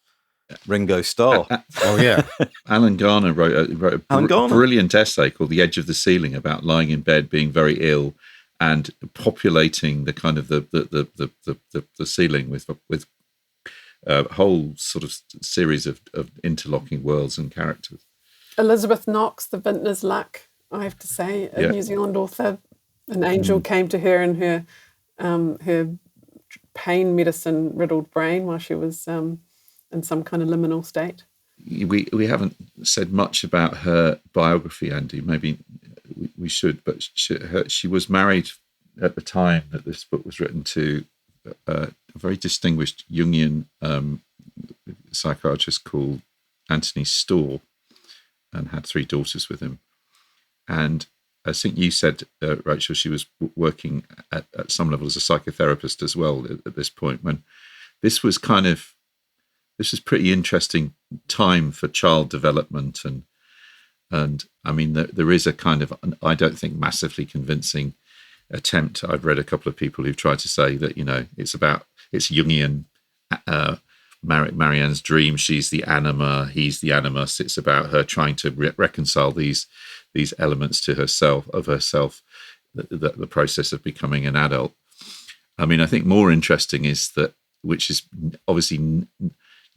Ringo Starr. Oh yeah. Alan Garner wrote a brilliant essay called "The Edge of the Ceiling" about lying in bed, being very ill, and populating the kind of the ceiling with a whole sort of series of interlocking worlds and characters. Elizabeth Knox, the Vintner's Luck, I have to say, a New Zealand author. An angel came to her in her pain medicine riddled brain while she was in some kind of liminal state. We haven't said much about her biography, Andy. Maybe we should, but she was married at the time that this book was written to a very distinguished Jungian psychiatrist called Anthony Storr, and had 3 daughters with him. And I think you said, Rachel, she was working at some level as a psychotherapist as well at this point, when this was pretty interesting time for child development. And I mean, there is a kind of, I don't think massively convincing attempt. I've read a couple of people who've tried to say that, it's Jungian, Marianne's dream. She's the anima, he's the animus. It's about her trying to reconcile these elements to herself, the process of becoming an adult. I mean, I think more interesting is that, which is obviously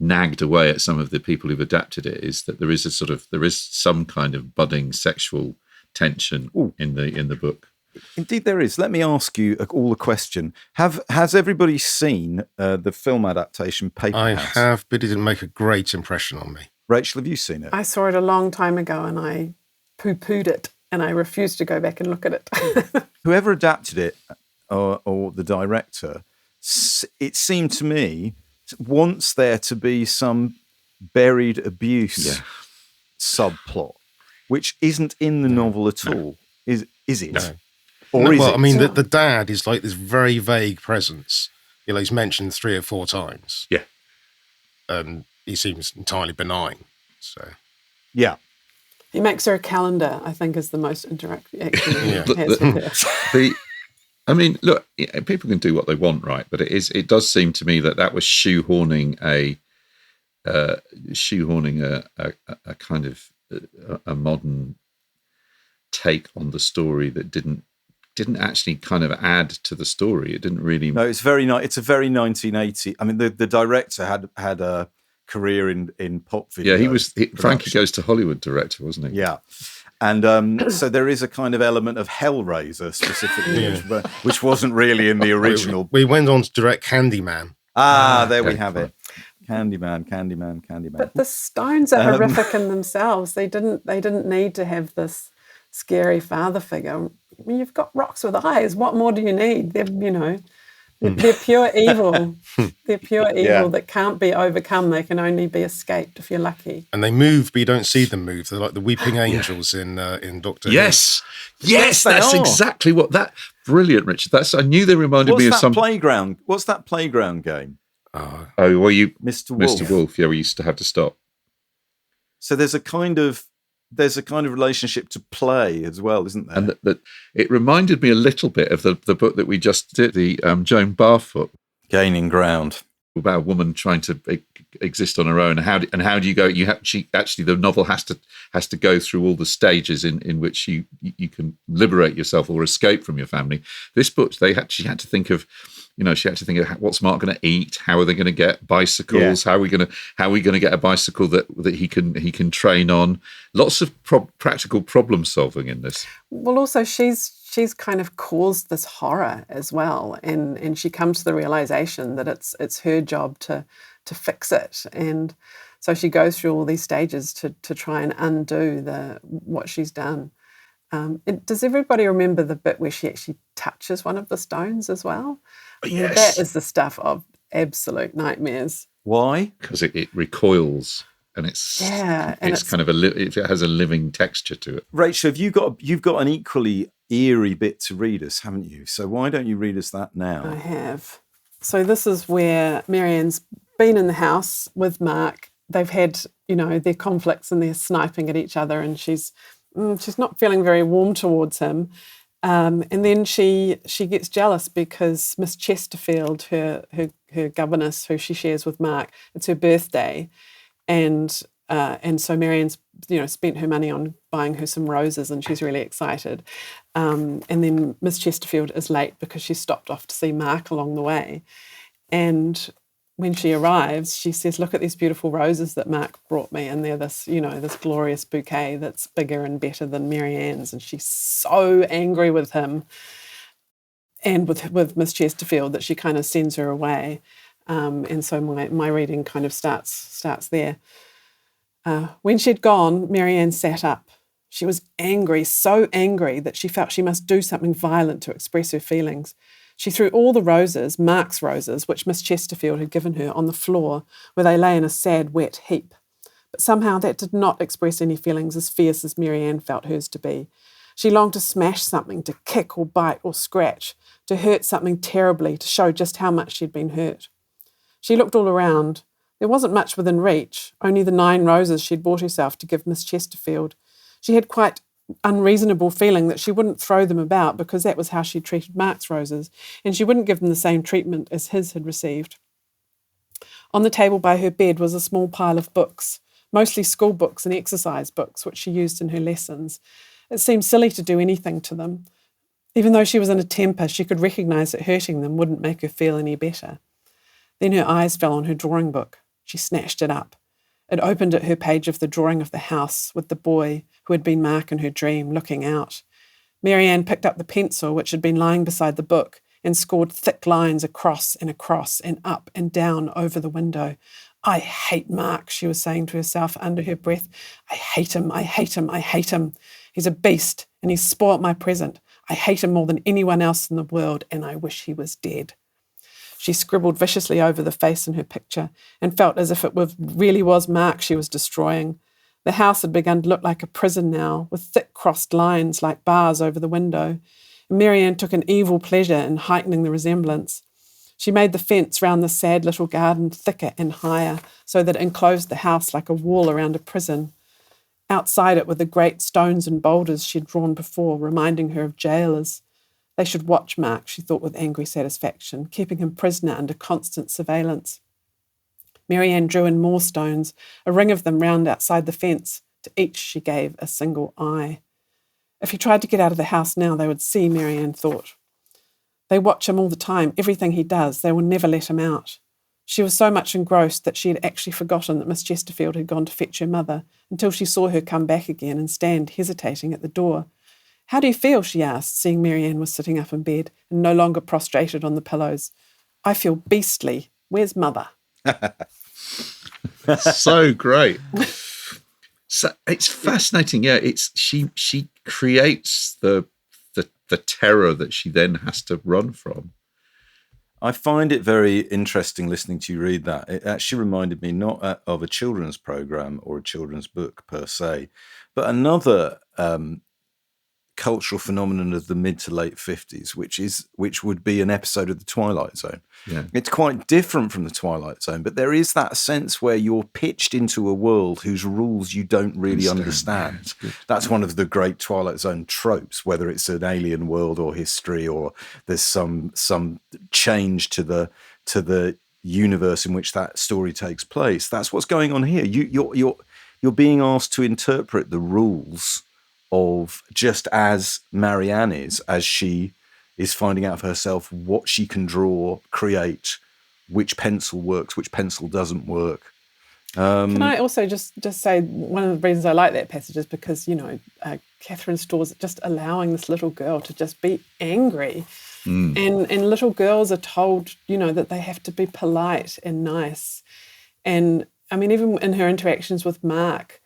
nagged away at some of the people who've adapted it, is that there is some kind of budding sexual tension in the book. Indeed, there is. Let me ask you all a question. Has everybody seen the film adaptation Paperhouse? I have, but it didn't make a great impression on me. Rachel, have you seen it? I saw it a long time ago and I poo-pooed it and I refused to go back and look at it. Whoever adapted it, or the director, it seemed to me, wants there to be some buried abuse subplot, which isn't in the novel at all. Is it? No. Or is it? I mean, the dad is like this very vague presence. He's mentioned 3 or 4 times. Yeah. And he seems entirely benign. So. Yeah. He makes her a calendar, I think, is the most interaction he has with her. I mean, look, people can do what they want, right? But it does seem to me that was shoehorning a kind of a modern take on the story that didn't actually kind of add to the story. It didn't really. No, it's a very 1980. I mean, the director had a career in pop video. Yeah, he was Frankie Goes to Hollywood director, wasn't he? Yeah. And so there is a kind of element of Hellraiser specifically, which wasn't really in the original. We went on to direct Candyman. There we have it. Candyman. But the Stones are horrific in themselves. They didn't need to have this scary father figure. I mean, you've got rocks with eyes. What more do you need? They're pure evil. They're pure evil that can't be overcome. They can only be escaped if you're lucky. And they move, but you don't see them move. They're like the weeping angels in Doctor Who. Yes, that's exactly what that. Brilliant, Richard. I knew they reminded me of some playground. What's that playground game? Oh, well, Mr. Wolf. Mr. Wolf. Yeah, we used to have to stop. So there's a kind of there's a kind of relationship to play as well, isn't there? And that it reminded me a little bit of the book that we just did, the Joan Barfoot, Gaining Ground, about a woman trying to exist on her own. How do you go? The novel has to go through all the stages in which you can liberate yourself or escape from your family. This book, she had to think of. She had to think of what's Mark going to eat. How are they going to get bicycles? Yeah. How are we going to get a bicycle that he can train on? Lots of practical problem solving in this. Well, also she's kind of caused this horror as well, and she comes to the realization that it's her job to fix it, and so she goes through all these stages to try and undo what she's done. Does everybody remember the bit where she actually touches one of the stones as well? Yes. That is the stuff of absolute nightmares. Why? Because it recoils, and it's kind of it has a living texture to it. Rachel, you've got an equally eerie bit to read us, haven't you? So why don't you read us that now? I have. So this is where Marianne's been in the house with Mark. They've had, their conflicts and they're sniping at each other, and she's not feeling very warm towards him. And then she gets jealous because Miss Chesterfield, her governess, who she shares with Mark, it's her birthday, and so Marianne's spent her money on buying her some roses, and she's really excited. And then Miss Chesterfield is late because she stopped off to see Mark along the way, and when she arrives, she says, "Look at these beautiful roses that Mark brought me, and they're this glorious bouquet that's bigger and better than Marianne's." And she's so angry with him and with Miss Chesterfield that she kind of sends her away. And so my reading kind of starts there. When she'd gone, Marianne sat up. She was angry, so angry that she felt she must do something violent to express her feelings. She threw all the roses, Mark's roses, which Miss Chesterfield had given her, on the floor, where they lay in a sad, wet heap. But somehow that did not express any feelings as fierce as Marianne felt hers to be. She longed to smash something, to kick or bite or scratch, to hurt something terribly, to show just how much she'd been hurt. She looked all around. There wasn't much within reach, only the 9 roses she'd bought herself to give Miss Chesterfield. She had quite unreasonable feeling that she wouldn't throw them about because that was how she treated Mark's roses, and she wouldn't give them the same treatment as his had received. On the table by her bed was a small pile of books, mostly school books and exercise books, which she used in her lessons. It seemed silly to do anything to them. Even though she was in a temper, she could recognise that hurting them wouldn't make her feel any better. Then her eyes fell on her drawing book. She snatched it up. It opened at her page of the drawing of the house with the boy who had been Mark in her dream looking out. Marianne picked up the pencil which had been lying beside the book and scored thick lines across and up and down over the window. "I hate Mark," she was saying to herself under her breath. "I hate him, I hate him, I hate him. He's a beast and he's spoilt my present. I hate him more than anyone else in the world, and I wish he was dead." She scribbled viciously over the face in her picture and felt as if it really was Mark she was destroying. The house had begun to look like a prison now, with thick crossed lines like bars over the window. And Marianne took an evil pleasure in heightening the resemblance. She made the fence round the sad little garden thicker and higher, so that it enclosed the house like a wall around a prison. Outside it were the great stones and boulders she had drawn before, reminding her of jailers. They should watch Mark, she thought with angry satisfaction, keeping him prisoner under constant surveillance. Marianne drew in more stones, a ring of them round outside the fence. To each she gave a single eye. If he tried to get out of the house now, they would see, Marianne thought. They watch him all the time, everything he does. They will never let him out. She was so much engrossed that she had actually forgotten that Miss Chesterfield had gone to fetch her mother, until she saw her come back again and stand hesitating at the door. "How do you feel?" she asked, seeing Marianne was sitting up in bed and no longer prostrated on the pillows. "I feel beastly. Where's Mother?" So great. So it's fascinating. Yeah, she creates the terror that she then has to run from. I find it very interesting listening to you read that. It actually reminded me not of a children's program or a children's book per se, but another cultural phenomenon of the mid to late 50s, which would be an episode of The Twilight Zone. Yeah. It's quite different from The Twilight Zone, but there is that sense where you're pitched into a world whose rules you don't really understand. Yeah, that's one of the great Twilight Zone tropes, whether it's an alien world or history, or there's some change to the universe in which that story takes place. That's what's going on here. You're being asked to interpret the rules of, just as Marianne is, as she is finding out for herself what she can draw, create, which pencil works, which pencil doesn't work. Can I also just say one of the reasons I like that passage is because, Catherine Storr's just allowing this little girl to just be angry. And little girls are told, that they have to be polite and nice. And I mean, even in her interactions with Mark,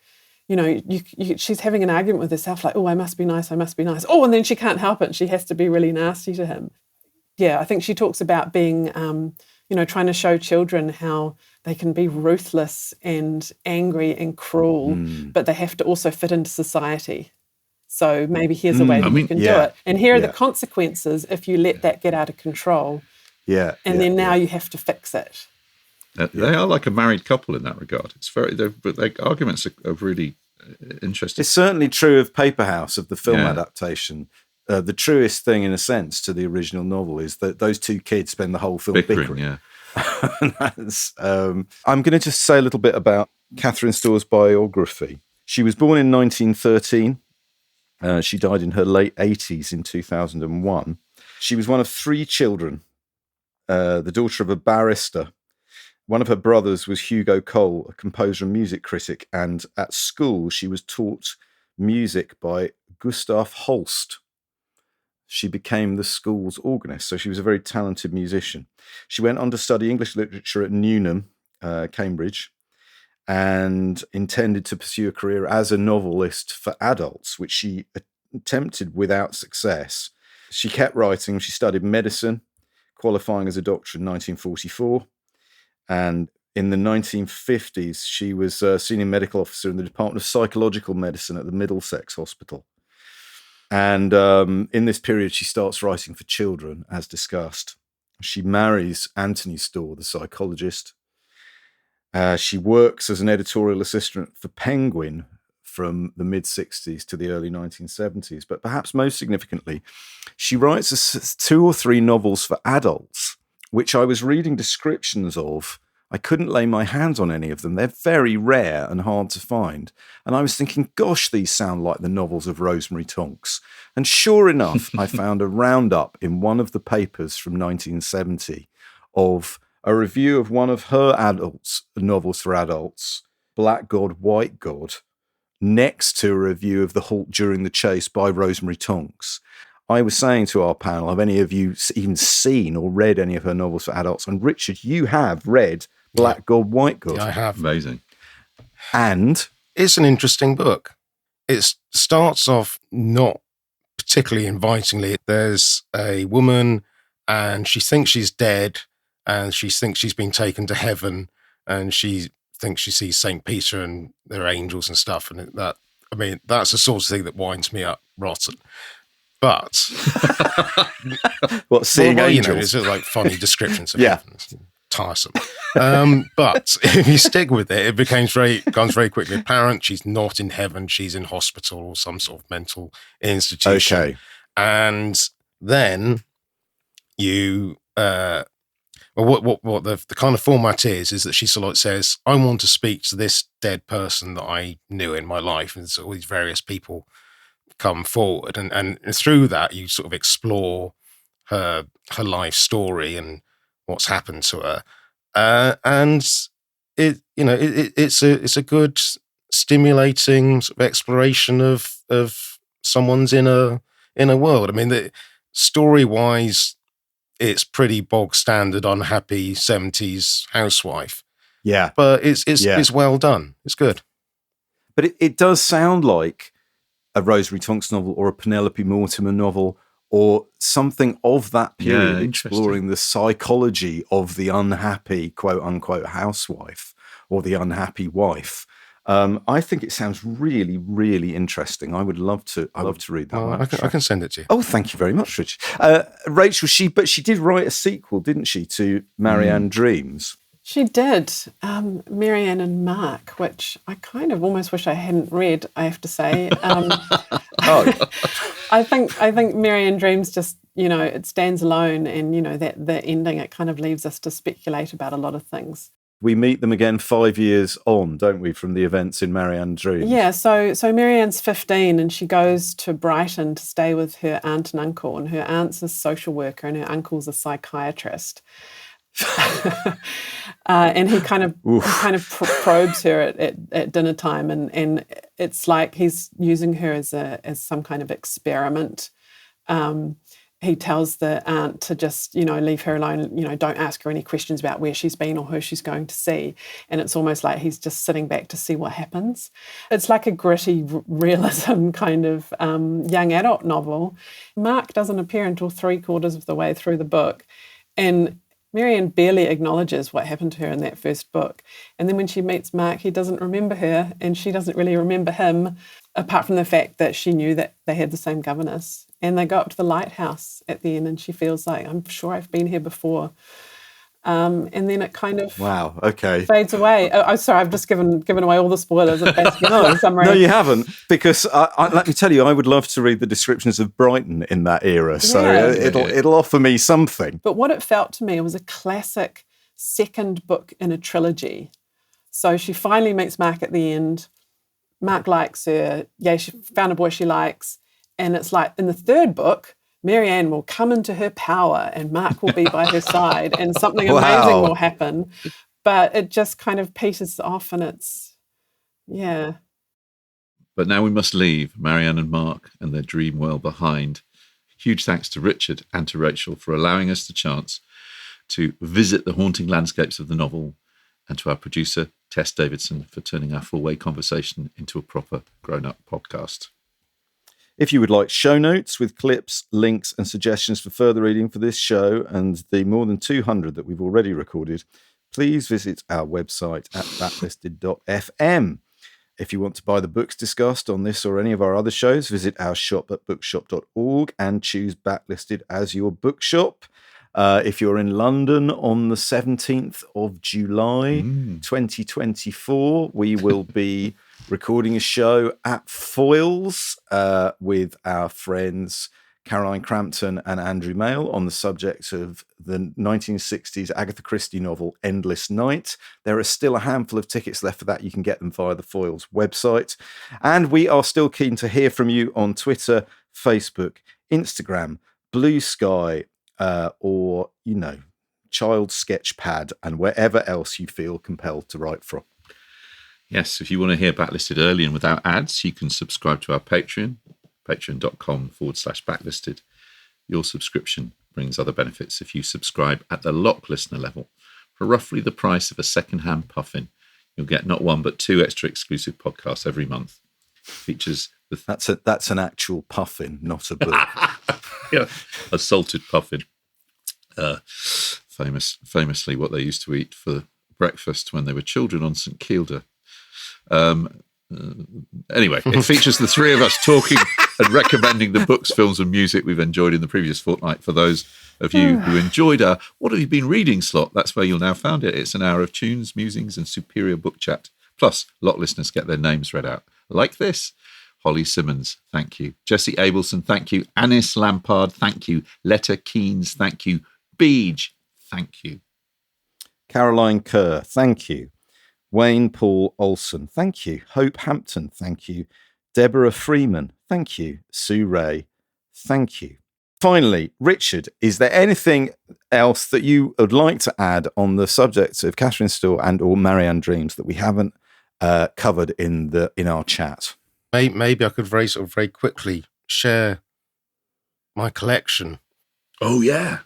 she's having an argument with herself, like, oh, I must be nice. Oh, and then she can't help it. She has to be really nasty to him. Yeah, I think she talks about being, trying to show children how they can be ruthless and angry and cruel, but they have to also fit into society. So maybe here's a way that you can do it. And here are the consequences if you let that get out of control. Yeah. And then now you have to fix it. They are like a married couple in that regard. But their arguments are really interesting. It's certainly true of Paperhouse, of the film adaptation. The truest thing, in a sense, to the original novel is that those two kids spend the whole film bickering. Yeah. I'm going to just say a little bit about Catherine Storr's biography. She was born in 1913. She died in her late 80s in 2001. She was one of 3 children, the daughter of a barrister. One of her brothers was Hugo Cole, a composer and music critic, and at school she was taught music by Gustav Holst. She became the school's organist, so she was a very talented musician. She went on to study English literature at Newnham, Cambridge, and intended to pursue a career as a novelist for adults, which she attempted without success. She kept writing. She studied medicine, qualifying as a doctor in 1944. And in the 1950s, she was a senior medical officer in the Department of Psychological Medicine at the Middlesex Hospital. And in this period, she starts writing for children, as discussed. She marries Anthony Storr, the psychologist. She works as an editorial assistant for Penguin from the mid-60s to the early 1970s. But perhaps most significantly, she writes 2 or 3 novels for adults, which I was reading descriptions of. I couldn't lay my hands on any of them. They're very rare and hard to find. And I was thinking, gosh, these sound like the novels of Rosemary Tonks. And sure enough, I found a roundup in one of the papers from 1970 of a review of one of her novels for adults, Black God, White God, next to a review of The Halt During the Chase by Rosemary Tonks. I was saying to our panel, have any of you even seen or read any of her novels for adults? And Richard, you have read Black God, White God. Yeah, I have. Amazing. And it's an interesting book. It starts off not particularly invitingly. There's a woman and she thinks she's dead and she thinks she's been taken to heaven and she thinks she sees St. Peter and their angels and stuff. And that's the sort of thing that winds me up rotten. But seeing angels? It's just like funny descriptions of heaven. It's tiresome. But if you stick with it, it becomes very quickly apparent she's not in heaven. She's in hospital or some sort of mental institution. Okay. And then you, what the kind of format is that she sort of says, I want to speak to this dead person that I knew in my life. And so all these various people come forward, and through that you sort of explore her life story and what's happened to her, and it's a good stimulating sort of exploration of someone's inner world. I mean, the story wise, it's pretty bog standard, unhappy 70s housewife. Yeah, but it's well done. It's good, but it does sound like a Rosemary Tonks novel or a Penelope Mortimer novel or something of that period, exploring the psychology of the unhappy, quote unquote, housewife or the unhappy wife. I think it sounds really, really interesting. I would love to. Read that one. I can send it to you. Oh, thank you very much, Richard. Rachel, she did write a sequel, didn't she, to Marianne Dreams? She did, Marianne and Mark, which I kind of almost wish I hadn't read, I have to say. I think Marianne Dreams just, it stands alone, and, that the ending, it kind of leaves us to speculate about a lot of things. We meet them again 5 years on, don't we, from the events in Marianne Dreams? Yeah, so Marianne's 15 and she goes to Brighton to stay with her aunt and uncle, and her aunt's a social worker and her uncle's a psychiatrist. And he kind of probes her at dinner time, and it's like he's using her as some kind of experiment. He tells the aunt to just, leave her alone, don't ask her any questions about where she's been or who she's going to see. And it's almost like he's just sitting back to see what happens. It's like a gritty realism kind of young adult novel. Mark doesn't appear until 3/4 of the way through the book. And Marianne barely acknowledges what happened to her in that first book. And then when she meets Mark, he doesn't remember her and she doesn't really remember him, apart from the fact that she knew that they had the same governess. And they go up to the lighthouse at the end and she feels like, I'm sure I've been here before. And then it kind of fades away. Oh, sorry, I've just given away all the spoilers. No, you haven't, because let me tell you, I would love to read the descriptions of Brighton in that era. So it'll offer me something. But what it felt to me was a classic second book in a trilogy. So she finally meets Mark at the end. Mark likes her. Yeah, she found a boy she likes. And it's like in the third book, Marianne will come into her power and Mark will be by her side and something amazing will happen. But it just kind of peters off and it's, yeah. But now we must leave Marianne and Mark and their dream well behind. Huge thanks to Richard and to Rachel for allowing us the chance to visit the haunting landscapes of the novel, and to our producer, Tess Davidson, for turning our full-way conversation into a proper grown-up podcast. If you would like show notes with clips, links, and suggestions for further reading for this show and the more than 200 that we've already recorded, please visit our website at backlisted.fm. If you want to buy the books discussed on this or any of our other shows, visit our shop at bookshop.org and choose Backlisted as your bookshop. If you're in London on the 17th of July, 2024, we will be recording a show at Foyles with our friends Caroline Crampton and Andrew Mail on the subject of the 1960s Agatha Christie novel Endless Night. There are still a handful of tickets left for that. You can get them via the Foyles website. And we are still keen to hear from you on Twitter, Facebook, Instagram, Blue Sky, or, Child Sketchpad, and wherever else you feel compelled to write from. Yes, if you want to hear Backlisted early and without ads, you can subscribe to our Patreon, patreon.com/backlisted. Your subscription brings other benefits if you subscribe at the lock listener level. For roughly the price of a second-hand puffin, you'll get not one but 2 extra exclusive podcasts every month. Features that's an actual puffin, not a book. Yeah, a salted puffin. Famously what they used to eat for breakfast when they were children on St Kilda. Anyway, it features the three of us talking and recommending the books, films and music we've enjoyed in the previous fortnight. For those of you who enjoyed our What Have You Been Reading slot, that's where you'll now find it. It's an hour of tunes, musings and superior book chat. Plus, lot listeners get their names read out. Like this. Holly Simmons, thank you. Jesse Abelson, thank you. Anis Lampard, thank you. Letta Keynes, thank you. Beej, thank you. Caroline Kerr, thank you. Wayne Paul Olson, thank you. Hope Hampton, thank you. Deborah Freeman, thank you. Sue Ray, thank you. Finally, Richard, is there anything else that you would like to add on the subject of Catherine Storr and or Marianne Dreams that we haven't covered in our chat? Maybe I could very quickly share my collection. Oh, yeah.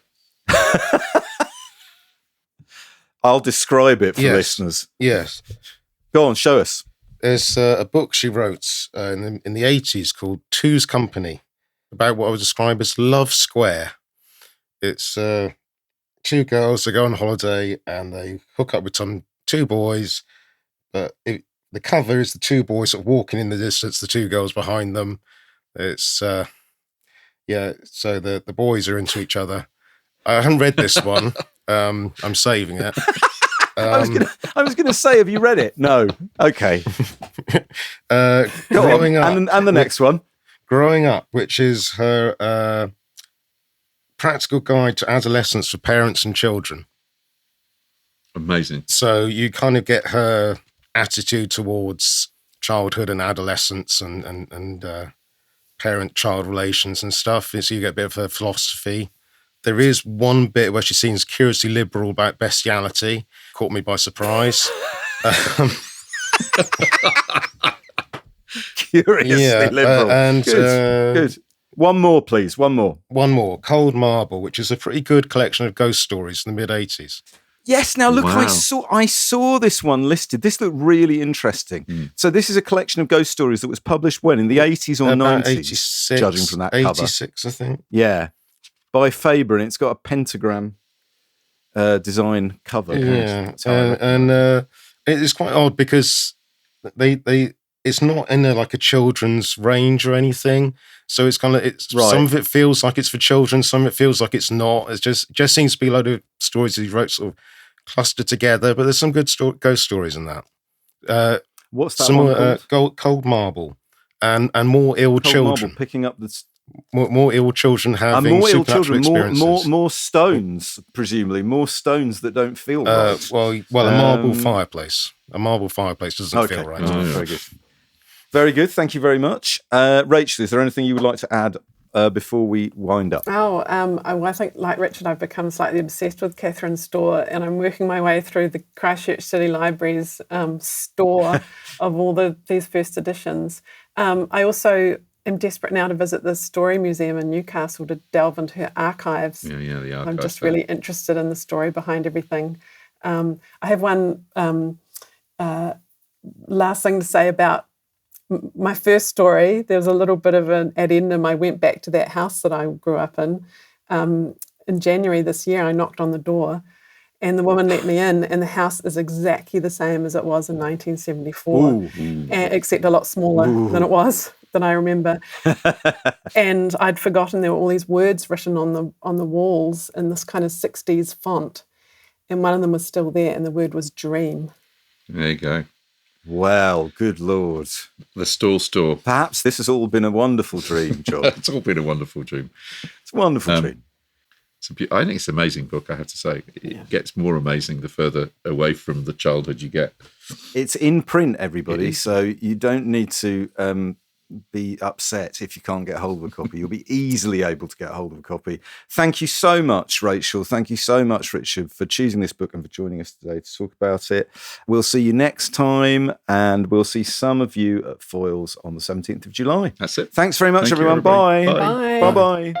I'll describe it for listeners. Yes. Go on, show us. There's a book she wrote in the 80s called Two's Company, about what I would describe as Love Square. It's 2 girls that go on holiday and they hook up with 2 boys, but the cover is the two boys sort of walking in the distance, the two girls behind them. It's so the boys are into each other. I haven't read this one. I'm saving it. I was gonna say, have you read it? No. Okay. Growing Up, and the next one, Growing Up, which is her practical guide to adolescence for parents and children. Amazing. So you kind of get her attitude towards childhood and adolescence and parent-child relations and stuff. So you get a bit of her philosophy. There is one bit where she seems curiously liberal about bestiality. Caught me by surprise. Curiously liberal. And good. One more, please. One more. Cold Marble, which is a pretty good collection of ghost stories from the mid-'80s. Yes, now look, Wow. I saw this one listed. This looked really interesting. So this is a collection of ghost stories that was published when? In the 80s or 90s? 86, judging from that cover. 86, I think. Yeah. By Faber, and it's got a pentagram design cover. Yeah, and it's quite odd because it's not in like a children's range or anything. So it's kind of right. Some of it feels like it's for children, some of it feels like it's not. It just seems to be a load of stories that he wrote sort of clustered together. But there's some good ghost stories in that. What's that one called? Cold Marble, and more ill Cold children Marble, picking up the. More ill children having supernatural experiences. More stones, presumably. More stones that don't feel right. Well, a marble fireplace. A marble fireplace doesn't feel right. Very good. Very good. Thank you very much. Rachel, is there anything you would like to add before we wind up? I think, like Richard, I've become slightly obsessed with Catherine Storr, and I'm working my way through the Christchurch City Library's store of all these first editions. I also am desperate now to visit the Story Museum in Newcastle to delve into her archives. The archives. I'm just really interested in the story behind everything. I have one last thing to say about my first story. There was a little bit of an addendum. I went back to that house that I grew up in. In January this year, I knocked on the door, and the woman let me in, and the house is exactly the same as it was in 1974, except a lot smaller than I remember. And I'd forgotten there were all these words written on the walls in this kind of 60s font, and one of them was still there, and the word was dream. There you go. Well, good Lord. The store. Perhaps this has all been a wonderful dream, John. It's all been a wonderful dream. It's a wonderful dream. I think it's an amazing book, I have to say. It gets more amazing the further away from the childhood you get. It's in print, everybody, so you don't need to be upset if you can't get hold of a copy. You'll be easily able to get hold of a copy. Thank you so much, Rachel. Thank you so much, Richard, for choosing this book and for joining us today to talk about it. We'll see you next time, and we'll see some of you at Foyles on the 17th of July. That's it. Thanks very much, everyone. Bye. Bye. Bye-bye.